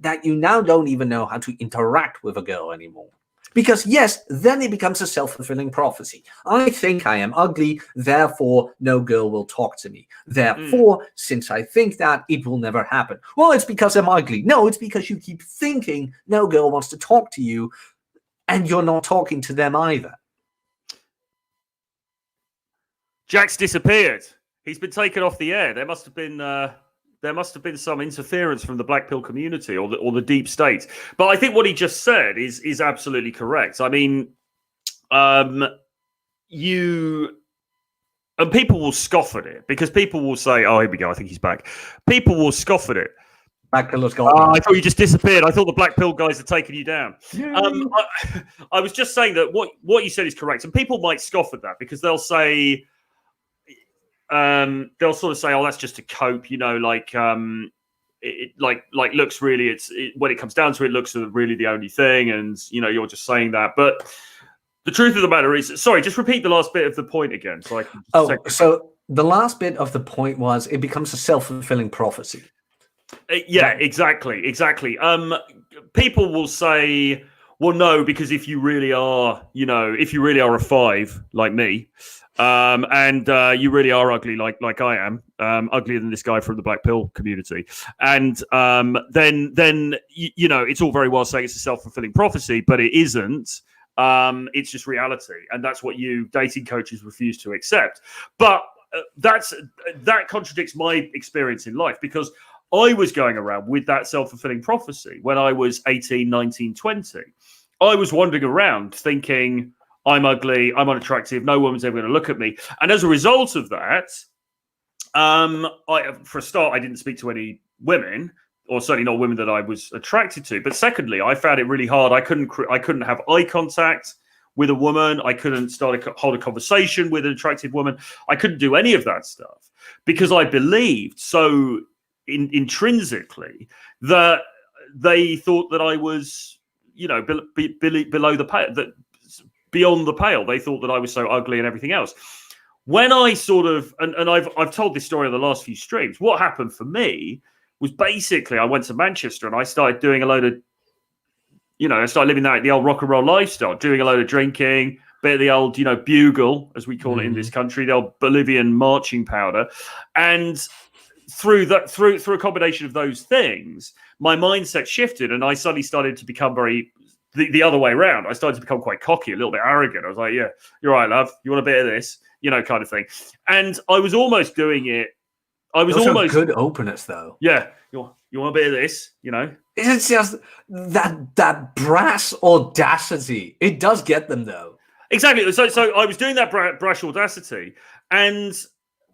that you now don't even know how to interact with a girl anymore? Because yes, then it becomes a self-fulfilling prophecy. I think I am ugly, therefore no girl will talk to me. Therefore, since I think that, it will never happen. Well, it's because I'm ugly. No, it's because you keep thinking no girl wants to talk to you, and you're not talking to them either. Jack's disappeared. He's been taken off the air. There must have been some interference from the black pill community or the deep state. But I think what he just said is absolutely correct. I mean, people will scoff at it because people will say, "Oh, here we go. I think he's back." People will scoff at it. Black pill's gone. I thought you just disappeared. I thought the black pill guys had taken you down. I was just saying that what you said is correct, and people might scoff at that because they'll say. They'll sort of say, "Oh, that's just a cope," like looks really. When it comes down to it, looks are really the only thing, and you're just saying that. But the truth of the matter is, sorry, just repeat the last bit of the point again, so I can. So the last bit of the point was it becomes a self-fulfilling prophecy. Exactly. People will say, "Well, no, because if you really are, if you really are a 5 like me." And you really are ugly, like I am, uglier than this guy from the black pill community. And then it's all very well saying it's a self-fulfilling prophecy, but it isn't. It's just reality, and that's what you dating coaches refuse to accept. But that contradicts my experience in life, because I was going around with that self-fulfilling prophecy when I was 18, 19, 20. I was wandering around thinking, I'm ugly, I'm unattractive, no woman's ever going to look at me. And as a result of that, for a start, I didn't speak to any women, or certainly not women that I was attracted to. But secondly, I found it really hard. I couldn't have eye contact with a woman. I couldn't hold a conversation with an attractive woman. I couldn't do any of that stuff because I believed so intrinsically that they thought that I was, below the pale, that beyond the pale. They thought that I was so ugly and everything else. When I sort of, and I've told this story in the last few streams, what happened for me was basically I went to Manchester and I started doing a load of, I started living the old rock and roll lifestyle, doing a load of drinking, bit of the old, bugle, as we call it in this country, the old Bolivian marching powder. And through a combination of those things, my mindset shifted and I suddenly started to become the other way around. I started to become quite cocky, a little bit arrogant. I was like, yeah, you're right, love. You want a bit of this, kind of thing. And I was almost doing it. Those almost good openness, though. Yeah. You want a bit of this, It's just that brass audacity. It does get them, though. Exactly. So I was doing that brash audacity, and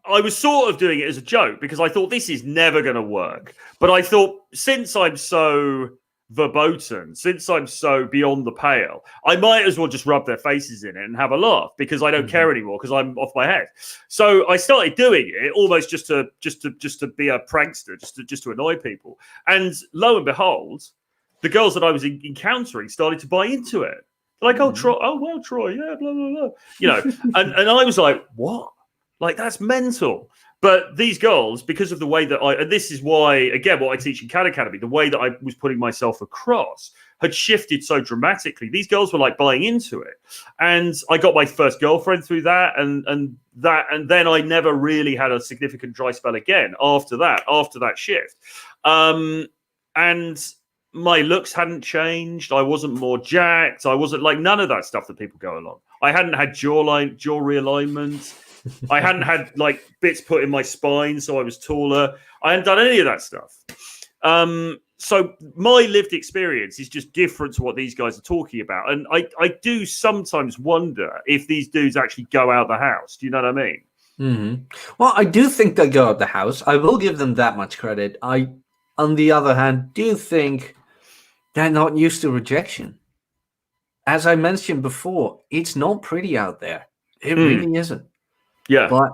I was sort of doing it as a joke because I thought this is never going to work. But I thought, since I'm so verboten, since I'm so beyond the pale, I might as well just rub their faces in it and have a laugh because I don't care anymore because I'm off my head. So I started doing it almost just to be a prankster, just to annoy people. And lo and behold, the girls that I was encountering started to buy into it. They're like, oh, Troy, Troy, yeah, blah blah blah, and I was like, what? Like, that's mental. But these girls, because of the way that and this is why, again, what I teach in Khan Academy, the way that I was putting myself across had shifted so dramatically. These girls were like buying into it, and I got my first girlfriend through that, and then I never really had a significant dry spell again after that shift. And my looks hadn't changed. I wasn't more jacked. I wasn't like none of that stuff that people go along. I hadn't had jaw realignment. I hadn't had like bits put in my spine, so I was taller. I hadn't done any of that stuff. So my lived experience is just different to what these guys are talking about. And I do sometimes wonder if these dudes actually go out the house. Do you know what I mean? Mm-hmm. Well, I do think they go out the house. I will give them that much credit. I, on the other hand, do think they're not used to rejection. As I mentioned before, it's not pretty out there. It really isn't. Yeah. But,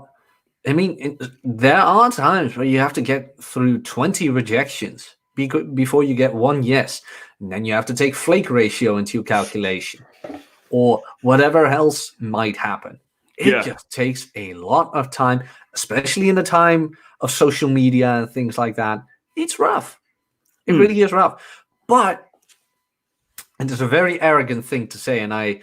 I mean, there are times where you have to get through 20 rejections before you get one yes. And then you have to take flake ratio into your calculation. Or whatever else might happen. It just takes a lot of time, especially in the time of social media and things like that. It's rough. It really is rough. But, and it's a very arrogant thing to say, and I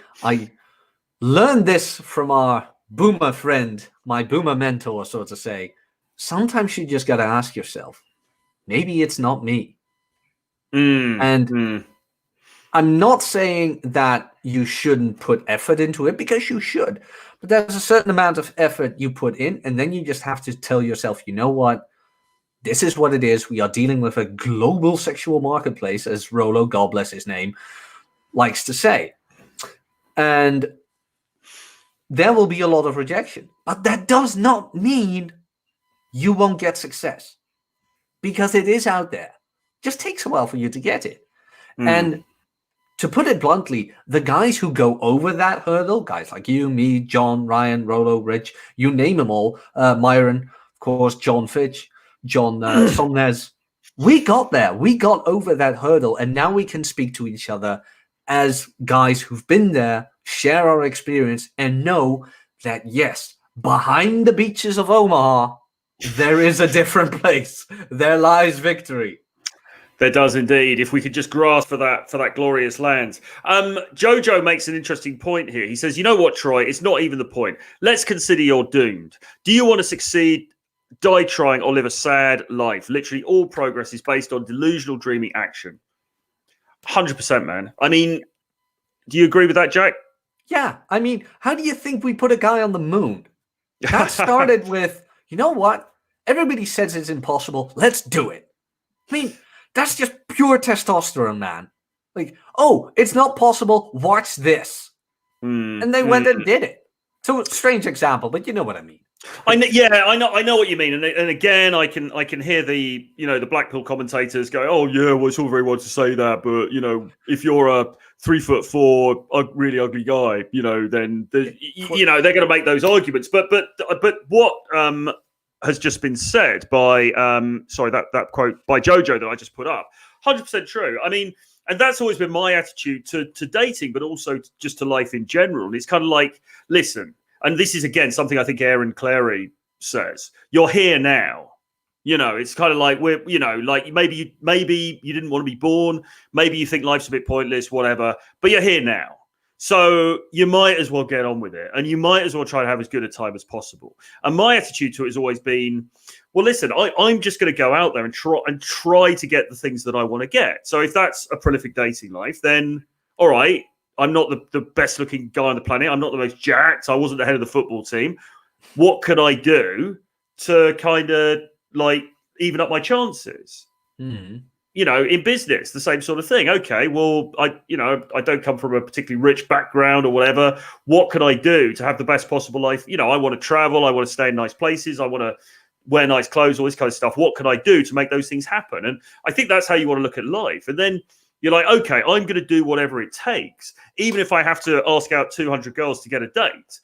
learned this from our boomer friend, my boomer mentor, so to say. Sometimes you just got to ask yourself, maybe it's not me. And I'm not saying that you shouldn't put effort into it, because you should. But there's a certain amount of effort you put in, and then you just have to tell yourself, you know what? This is what it is. We are dealing with a global sexual marketplace, as Rollo, God bless his name, likes to say. And there will be a lot of rejection. But that does not mean you won't get success. Because it is out there. It just takes a while for you to get it. And to put it bluntly, the guys who go over that hurdle, guys like you, me, John, Ryan, Rollo, Rich, you name them all, Myron, of course, John Fitch, John Somnes, we got there. We got over that hurdle, and now we can speak to each other as guys who've been there, share our experience, and know that, yes, behind the beaches of Omaha, there is a different place. There lies victory. There does indeed. If we could just grasp for that glorious land. Jojo makes an interesting point here. He says, you know what, Troy? It's not even the point. Let's consider you're doomed. Do you want to succeed, die trying, or live a sad life? Literally all progress is based on delusional dreaming action. 100%, man. I mean, do you agree with that, Jack? Yeah. I mean, how do you think we put a guy on the moon? That started with, you know what? Everybody says it's impossible. Let's do it. I mean, that's just pure testosterone, man. Like, oh, it's not possible. Watch this. And they went and did it. So, strange example, but you know what I mean. I know what you mean. And again, I can hear the the Blackpool commentators go, oh yeah, well, it's all very well to say that, but if you're a 3'4" really ugly guy, then they're going to make those arguments. But what has just been said by that quote by Jojo that I just put up, 100% true. I mean, and that's always been my attitude to dating, but also just to life in general. And it's kind of like, listen, and this is again something I think Aaron Clary says, you're here now. It's kind of like like maybe you didn't want to be born, maybe you think life's a bit pointless, whatever, but you're here now. So you might as well get on with it, and you might as well try to have as good a time as possible. And my attitude to it has always been, well, listen, I'm just going to go out there and try to get the things that I want to get. So if that's a prolific dating life, then all right, I'm not the best looking guy on the planet. I'm not the most jacked. I wasn't the head of the football team. What could I do to kind of like even up my chances? In business, the same sort of thing. Okay, well, I don't come from a particularly rich background or whatever. What can I do to have the best possible life? I want to travel. I want to stay in nice places. I want to wear nice clothes, all this kind of stuff. What can I do to make those things happen? And I think that's how you want to look at life. And then you're like, okay, I'm going to do whatever it takes. Even if I have to ask out 200 girls to get a date,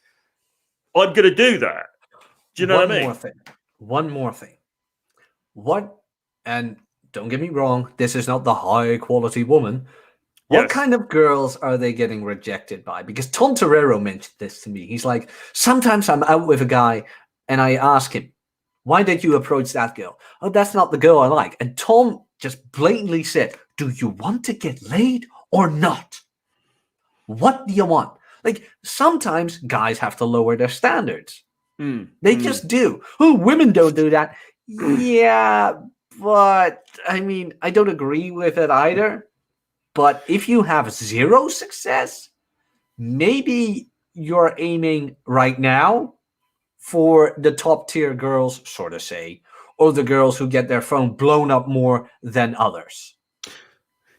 I'm going to do that. Do you know what I mean? One more thing. And don't get me wrong, this is not the high quality woman. What kind of girls are they getting rejected by? Because Tom Torero mentioned this to me. He's like, sometimes I'm out with a guy and I ask him, why did you approach that girl? Oh, that's not the girl I like. And Tom just blatantly said, do you want to get laid or not? What do you want? Like, sometimes guys have to lower their standards. They just do. Oh, women don't do that. Yeah, but I mean, I don't agree with it either. But if you have zero success, maybe you're aiming right now for the top tier girls, so to say, or the girls who get their phone blown up more than others.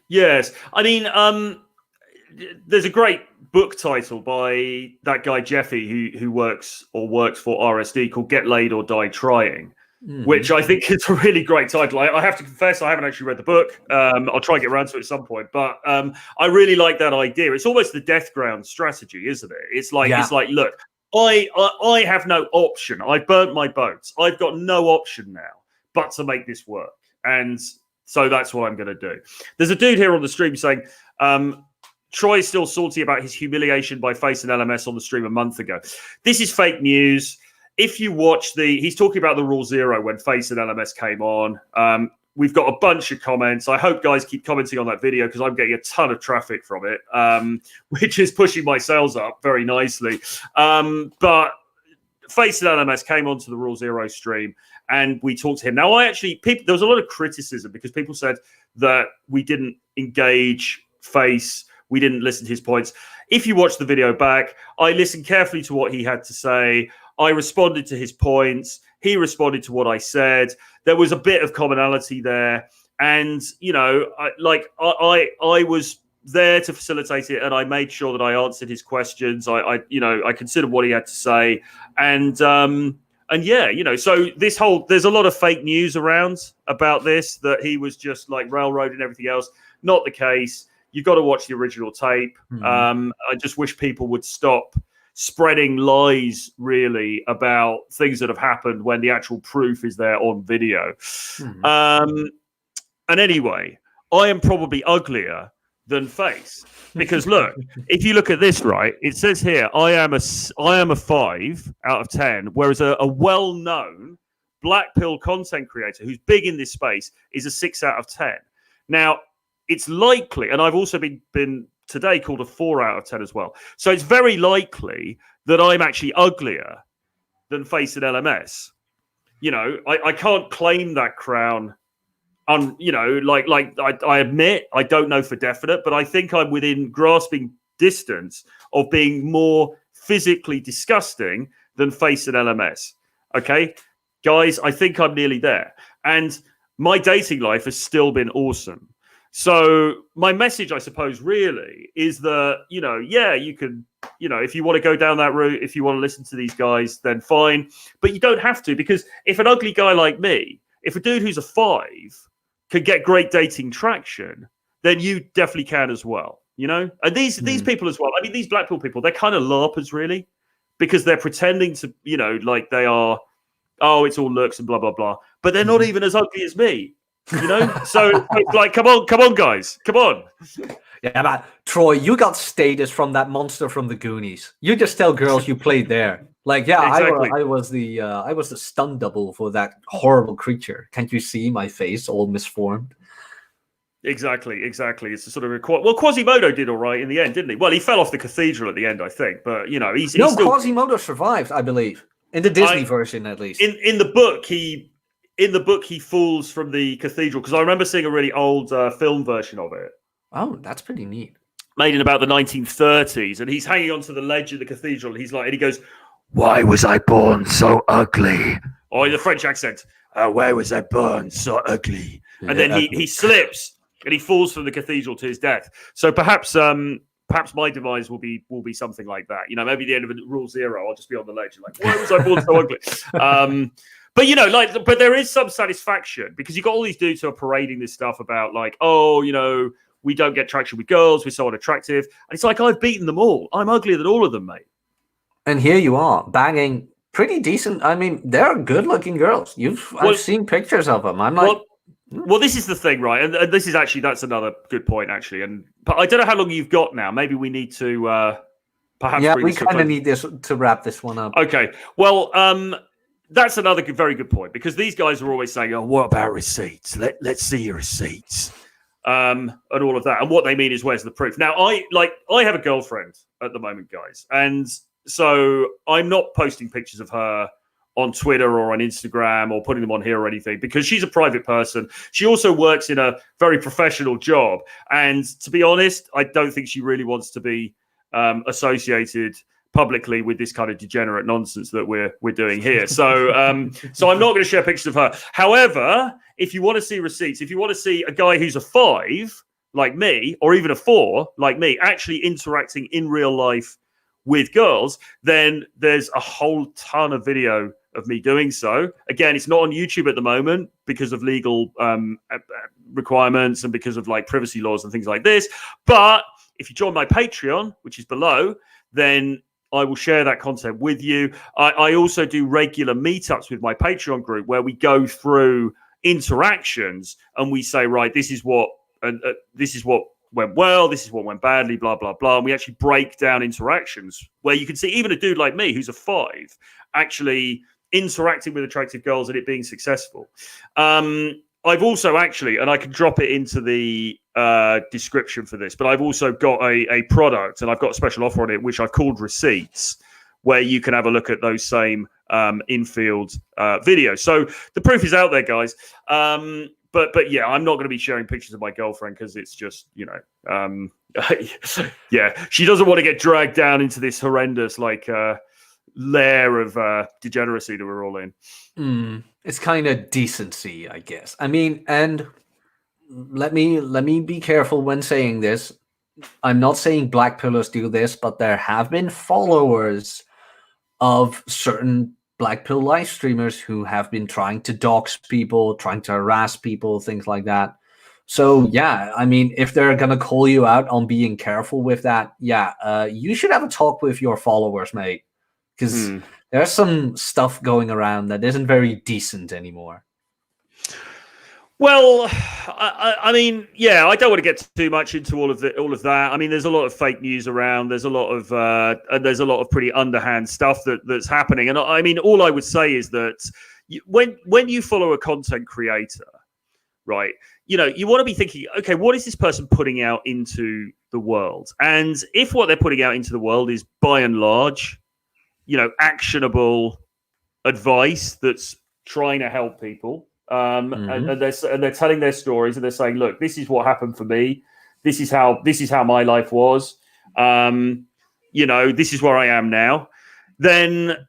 Yes. I mean, there's a great book title by that guy Jeffy who works for RSD called Get Laid or Die Trying, which I think is a really great title. I have to confess I haven't actually read the book. I'll try and get around to it at some point, but I really like that idea. It's almost the death ground strategy, isn't it? It's like look, I have no option. I've burnt my boats. I've got no option now but to make this work, and so that's what I'm going to do. There's a dude here on the stream saying, Troy is still salty about his humiliation by FaceLMS on the stream a month ago. This is fake news. If you watch he's talking about the Rule Zero when FaceLMS came on. We've got a bunch of comments. I hope guys keep commenting on that video because I'm getting a ton of traffic from it, which is pushing my sales up very nicely. But FaceLMS came onto the Rule Zero stream and we talked to him. Now, there was a lot of criticism because people said that we didn't engage Face. We didn't listen to his points. If you watch the video back, I listened carefully to what he had to say. I responded to his points. He responded to what I said. There was a bit of commonality there. And, you know, I was there to facilitate it and I made sure that I answered his questions. I considered what he had to say. And yeah, you know, so there's a lot of fake news around about this, that he was just like railroading everything else. Not the case. You've got to watch the original tape. I just wish people would stop spreading lies, really, about things that have happened when the actual proof is there on video. And anyway, I am probably uglier than Face because look, if you look at this, right, it says here, I am a 5 out of 10, whereas a well-known black pill content creator who's big in this space is a 6 out of 10. Now, it's likely, and I've also been today called a 4 out of 10 as well. So it's very likely that I'm actually uglier than FaceLMS. You know, I can't claim that crown. You know, I admit I don't know for definite, but I think I'm within grasping distance of being more physically disgusting than FaceLMS. Okay, guys, I think I'm nearly there, and my dating life has still been awesome. So my message, I suppose, really is that, you know, yeah, you can, you know, if you want to go down that route, if you want to listen to these guys, then fine. But you don't have to, because if an ugly guy like me, if a dude who's a 5 can get great dating traction, then you definitely can as well, you know? And these people as well, I mean, these black pill people, they're kind of LARPers, really, because they're pretending to, you know, like they are, oh, it's all looks and blah, blah, blah. But they're not even as ugly as me. You know, so it's like, come on, guys, come on. Yeah, but Troy, you got status from that monster from the Goonies. You just tell girls you played there. Like, yeah, exactly. I was the stunt double for that horrible creature. Can't you see my face all misformed? Exactly. It's a sort of well, Quasimodo did all right in the end, didn't he? Well, he fell off the cathedral at the end, I think. But you know, he's still... Quasimodo survived, I believe, in the Disney version at least. In the book, he falls from the cathedral, because I remember seeing a really old film version of it. Oh, that's pretty neat. Made in about the 1930s, and he's hanging onto the ledge of the cathedral. And he goes, "Why was I born so ugly?" Or the French accent, "Why was I born so ugly?" And then he slips and he falls from the cathedral to his death. So perhaps my demise will be something like that. You know, maybe the end of Rule Zero, I'll just be on the ledge and like, "Why was I born so ugly?" But, you know, but there is some satisfaction, because you've got all these dudes who are parading this stuff about like, oh, you know, we don't get traction with girls, we're so unattractive. And it's like, I've beaten them all. I'm uglier than all of them, mate. And here you are, banging pretty decent. I mean, they're good-looking girls. I've seen pictures of them. I'm like... Well, this is the thing, right? And this is actually, that's another good point, actually. But I don't know how long you've got now. Maybe we need to perhaps... Yeah, we kind of need this to wrap this one up. Okay. Well, that's another very good point, because these guys are always saying, "Oh, what about receipts? Let's see your receipts." and all of that. And what they mean is, where's the proof? Now, I have a girlfriend at the moment, guys, and so I'm not posting pictures of her on Twitter or on Instagram or putting them on here or anything, because she's a private person. She also works in a very professional job, and to be honest, I don't think she really wants to be associated publicly with this kind of degenerate nonsense that we're doing here. So so I'm not going to share pictures of her. However, if you want to see receipts, if you want to see a guy who's a 5 like me, or even a 4 like me, actually interacting in real life with girls, then there's a whole ton of video of me doing so. Again, it's not on YouTube at the moment because of legal requirements and because of like privacy laws and things like this. But if you join my Patreon, which is below, then I will share that content with you. I also do regular meetups with my Patreon group where we go through interactions and we say, right, this is what went well, this is what went badly, blah, blah, blah. And we actually break down interactions where you can see even a dude like me who's a 5 actually interacting with attractive girls and it being successful. I've also actually, and I can drop it into the description for this, but I've also got a product and I've got a special offer on it, which I've called Receipts, where you can have a look at those same in-field videos. So the proof is out there, guys. But yeah, I'm not going to be sharing pictures of my girlfriend because it's just, yeah, she doesn't want to get dragged down into this horrendous layer of degeneracy that we're all in. It's kind of decency, I guess. I mean, and let me be careful when saying this. I'm not saying black pillars do this, but there have been followers of certain black pill live streamers who have been trying to dox people, trying to harass people, things like that. So yeah, I mean, if they're gonna call you out on being careful with that, yeah, you should have a talk with your followers, mate, because there's some stuff going around that isn't very decent anymore. Well, I mean, yeah, I don't want to get too much into all of that. I mean, there's a lot of fake news around. There's a lot of pretty underhand stuff that's happening. And I mean, all I would say is that when you follow a content creator, right, you want to be thinking, okay, what is this person putting out into the world? And if what they're putting out into the world is by and large, actionable advice that's trying to help people. And they're telling their stories and they're saying, look, this is what happened for me. This is how my life was. This is where I am now. Then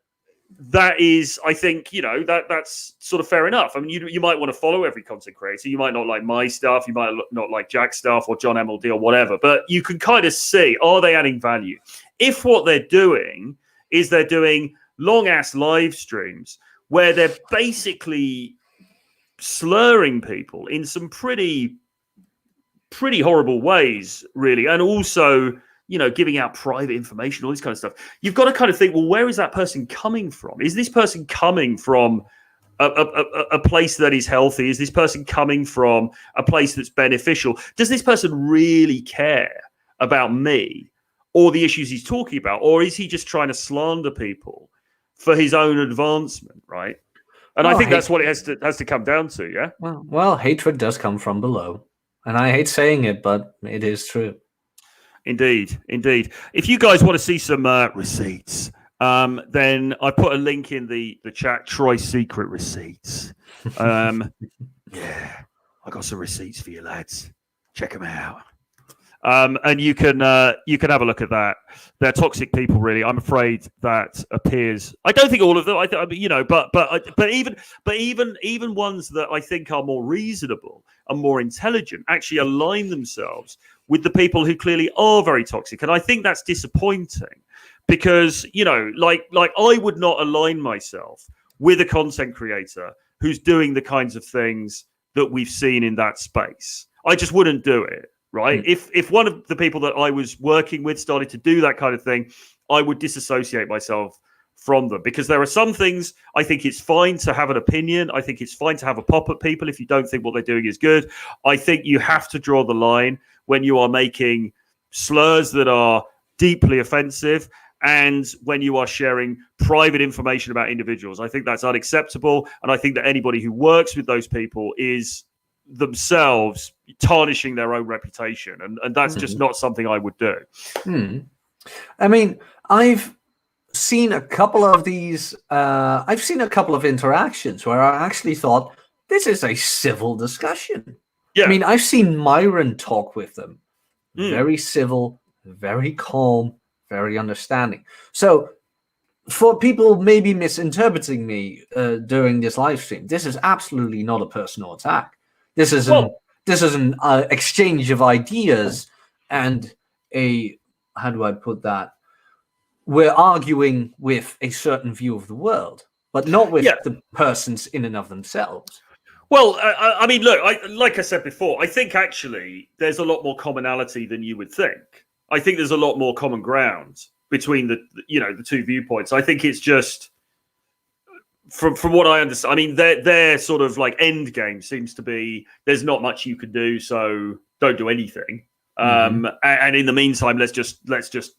that is, I think, that's sort of fair enough. I mean, you might want to follow every content creator. You might not like my stuff. You might not like Jack's stuff or John MLD or whatever, but you can kind of see, are they adding value? If what they're doing is they're doing long ass live streams where they're basically slurring people in some pretty horrible ways, really, and also giving out private information, all this kind of stuff, you've got to kind of think, well, where is that person coming from? Is this person coming from a place that is healthy? Is this person coming from a place that's beneficial? Does this person really care about me or the issues he's talking about, or is he just trying to slander people for his own advancement, right? And I think that's what it has to come down to, yeah? Well, hatred does come from below. And I hate saying it, but it is true. Indeed. If you guys want to see some receipts, then I put a link in the chat, Troy's Secret Receipts. Yeah, I got some receipts for you, lads. Check them out. And you can have a look at that. They're toxic people, really. I'm afraid that appears. I don't think all of them. But even ones that I think are more reasonable and more intelligent actually align themselves with the people who clearly are very toxic. And I think that's disappointing because like I would not align myself with a content creator who's doing the kinds of things that we've seen in that space. I just wouldn't do it. Right. If one of the people that I was working with started to do that kind of thing, I would disassociate myself from them, because there are some things I think it's fine to have an opinion. I think it's fine to have a pop at people if you don't think what they're doing is good. I think you have to draw the line when you are making slurs that are deeply offensive and when you are sharing private information about individuals. I think that's unacceptable. And I think that anybody who works with those people is themselves tarnishing their own reputation, and that's just not something I would do. I mean, I've seen a couple of these. I've seen a couple of interactions where I actually thought this is a civil discussion. Yeah. I mean, I've seen Myron talk with them. Very civil, very calm, very understanding. So for people maybe misinterpreting me during this live stream, this is absolutely not a personal attack. This is an exchange of ideas and a, how do I put that? We're arguing with a certain view of the world, but not with the persons in and of themselves. Well, I mean, look, like I said before, I think actually there's a lot more commonality than you would think. I think there's a lot more common ground between the two viewpoints. I think it's just from what I understand. I mean, their sort of like end game seems to be there's not much you can do, so don't do anything. And in the meantime, let's just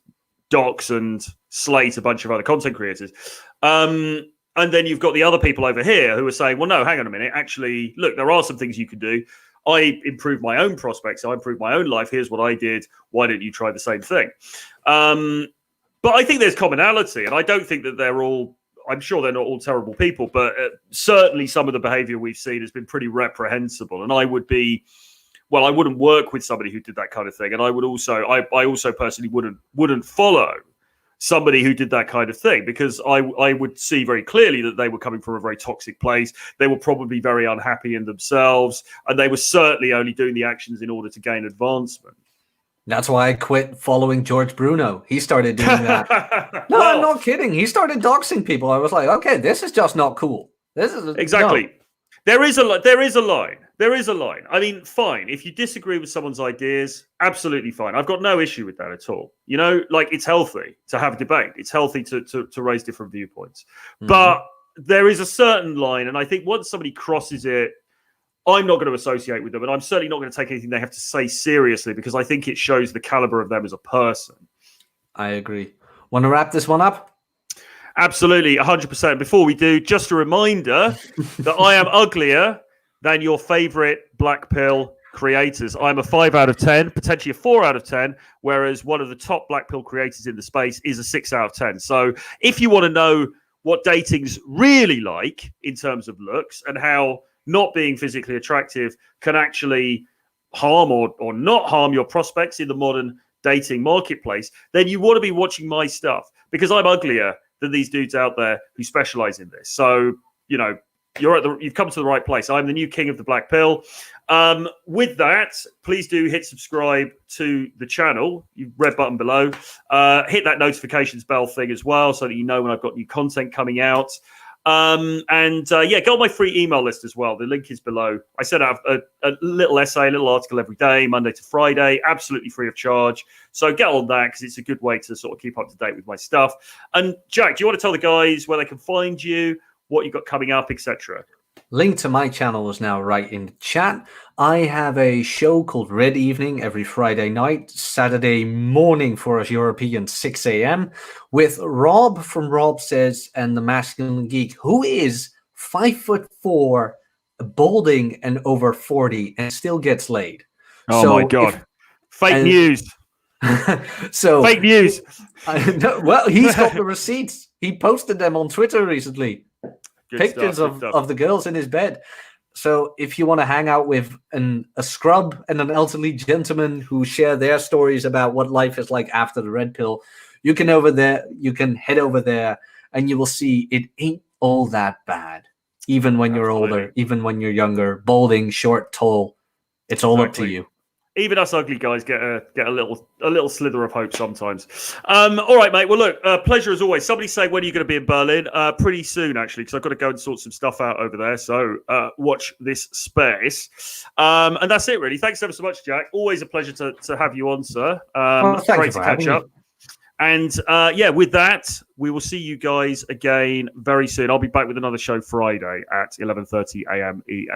dox and slate a bunch of other content creators. And then you've got the other people over here who are saying, well, no, hang on a minute. Actually, look, there are some things you can do. I improved my own prospects. I improved my own life. Here's what I did. Why don't you try the same thing? But I think there's commonality, and I don't think that they're all, I'm sure they're not all terrible people, but certainly some of the behavior we've seen has been pretty reprehensible. And I would be, well, I wouldn't work with somebody who did that kind of thing. And I would also, I also personally wouldn't follow somebody who did that kind of thing, because I would see very clearly that they were coming from a very toxic place. They were probably very unhappy in themselves, and they were certainly only doing the actions in order to gain advancement. That's why I quit following George Bruno. He started doing that. No, well, I'm not kidding. He started doxing people. I was like, okay, this is just not cool. This is exactly. No. There is a line. There is a line. I mean, fine. If you disagree with someone's ideas, absolutely fine. I've got no issue with that at all. You know, like, it's healthy to have debate. It's healthy to raise different viewpoints. But there is a certain line, and I think once somebody crosses it, I'm not going to associate with them, and I'm certainly not going to take anything they have to say seriously, because I think it shows the caliber of them as a person. I agree. Want to wrap this one up? Absolutely, 100%. Before we do, just a reminder that I am uglier than your favorite black pill creators. I'm a 5 out of 10, potentially a 4 out of 10, whereas one of the top black pill creators in the space is a 6 out of 10. So if you want to know what dating's really like in terms of looks, and how not being physically attractive can actually harm or not harm your prospects in the modern dating marketplace, then you want to be watching my stuff, because I'm uglier than these dudes out there who specialize in this. So, you know, you've come to the right place. I'm the new king of the black pill. With that, please do hit subscribe to the channel. Red button below. Hit that notifications bell thing as well, so that you know when I've got new content coming out. Yeah, go on my free email list as well. The link is below. I send out a little essay, a little article every day, Monday to Friday, absolutely free of charge. So get on that, because it's a good way to sort of keep up to date with my stuff. And Jack, do you want to tell the guys where they can find you, what you've got coming up, etc.? Link to my channel is now right in the chat. I have a show called Red Evening every Friday night, Saturday morning for us European 6 a.m. with Rob from Rob Says and the Masculine Geek, who is 5'4", balding and over 40 and still gets laid. Oh, so my God. Fake news. So fake news. Well, he's got the receipts. He posted them on Twitter recently. Good pictures stuff. of the girls in his bed. So if you want to hang out with a scrub and an elderly gentleman who share their stories about what life is like after the red pill, you can head over there, and you will see it ain't all that bad. Even when you're older, even when you're younger, balding, short, tall, it's all up to you. Even us ugly guys get a little slither of hope sometimes. All right, mate. Well, look, pleasure as always. Somebody say, when are you going to be in Berlin? Pretty soon, actually, because I've got to go and sort some stuff out over there. So watch this space. And that's it, really. Thanks ever so much, Jack. Always a pleasure to have you on, sir. Great to catch up. And yeah, with that, we will see you guys again very soon. I'll be back with another show Friday at 11:30 a.m. EST.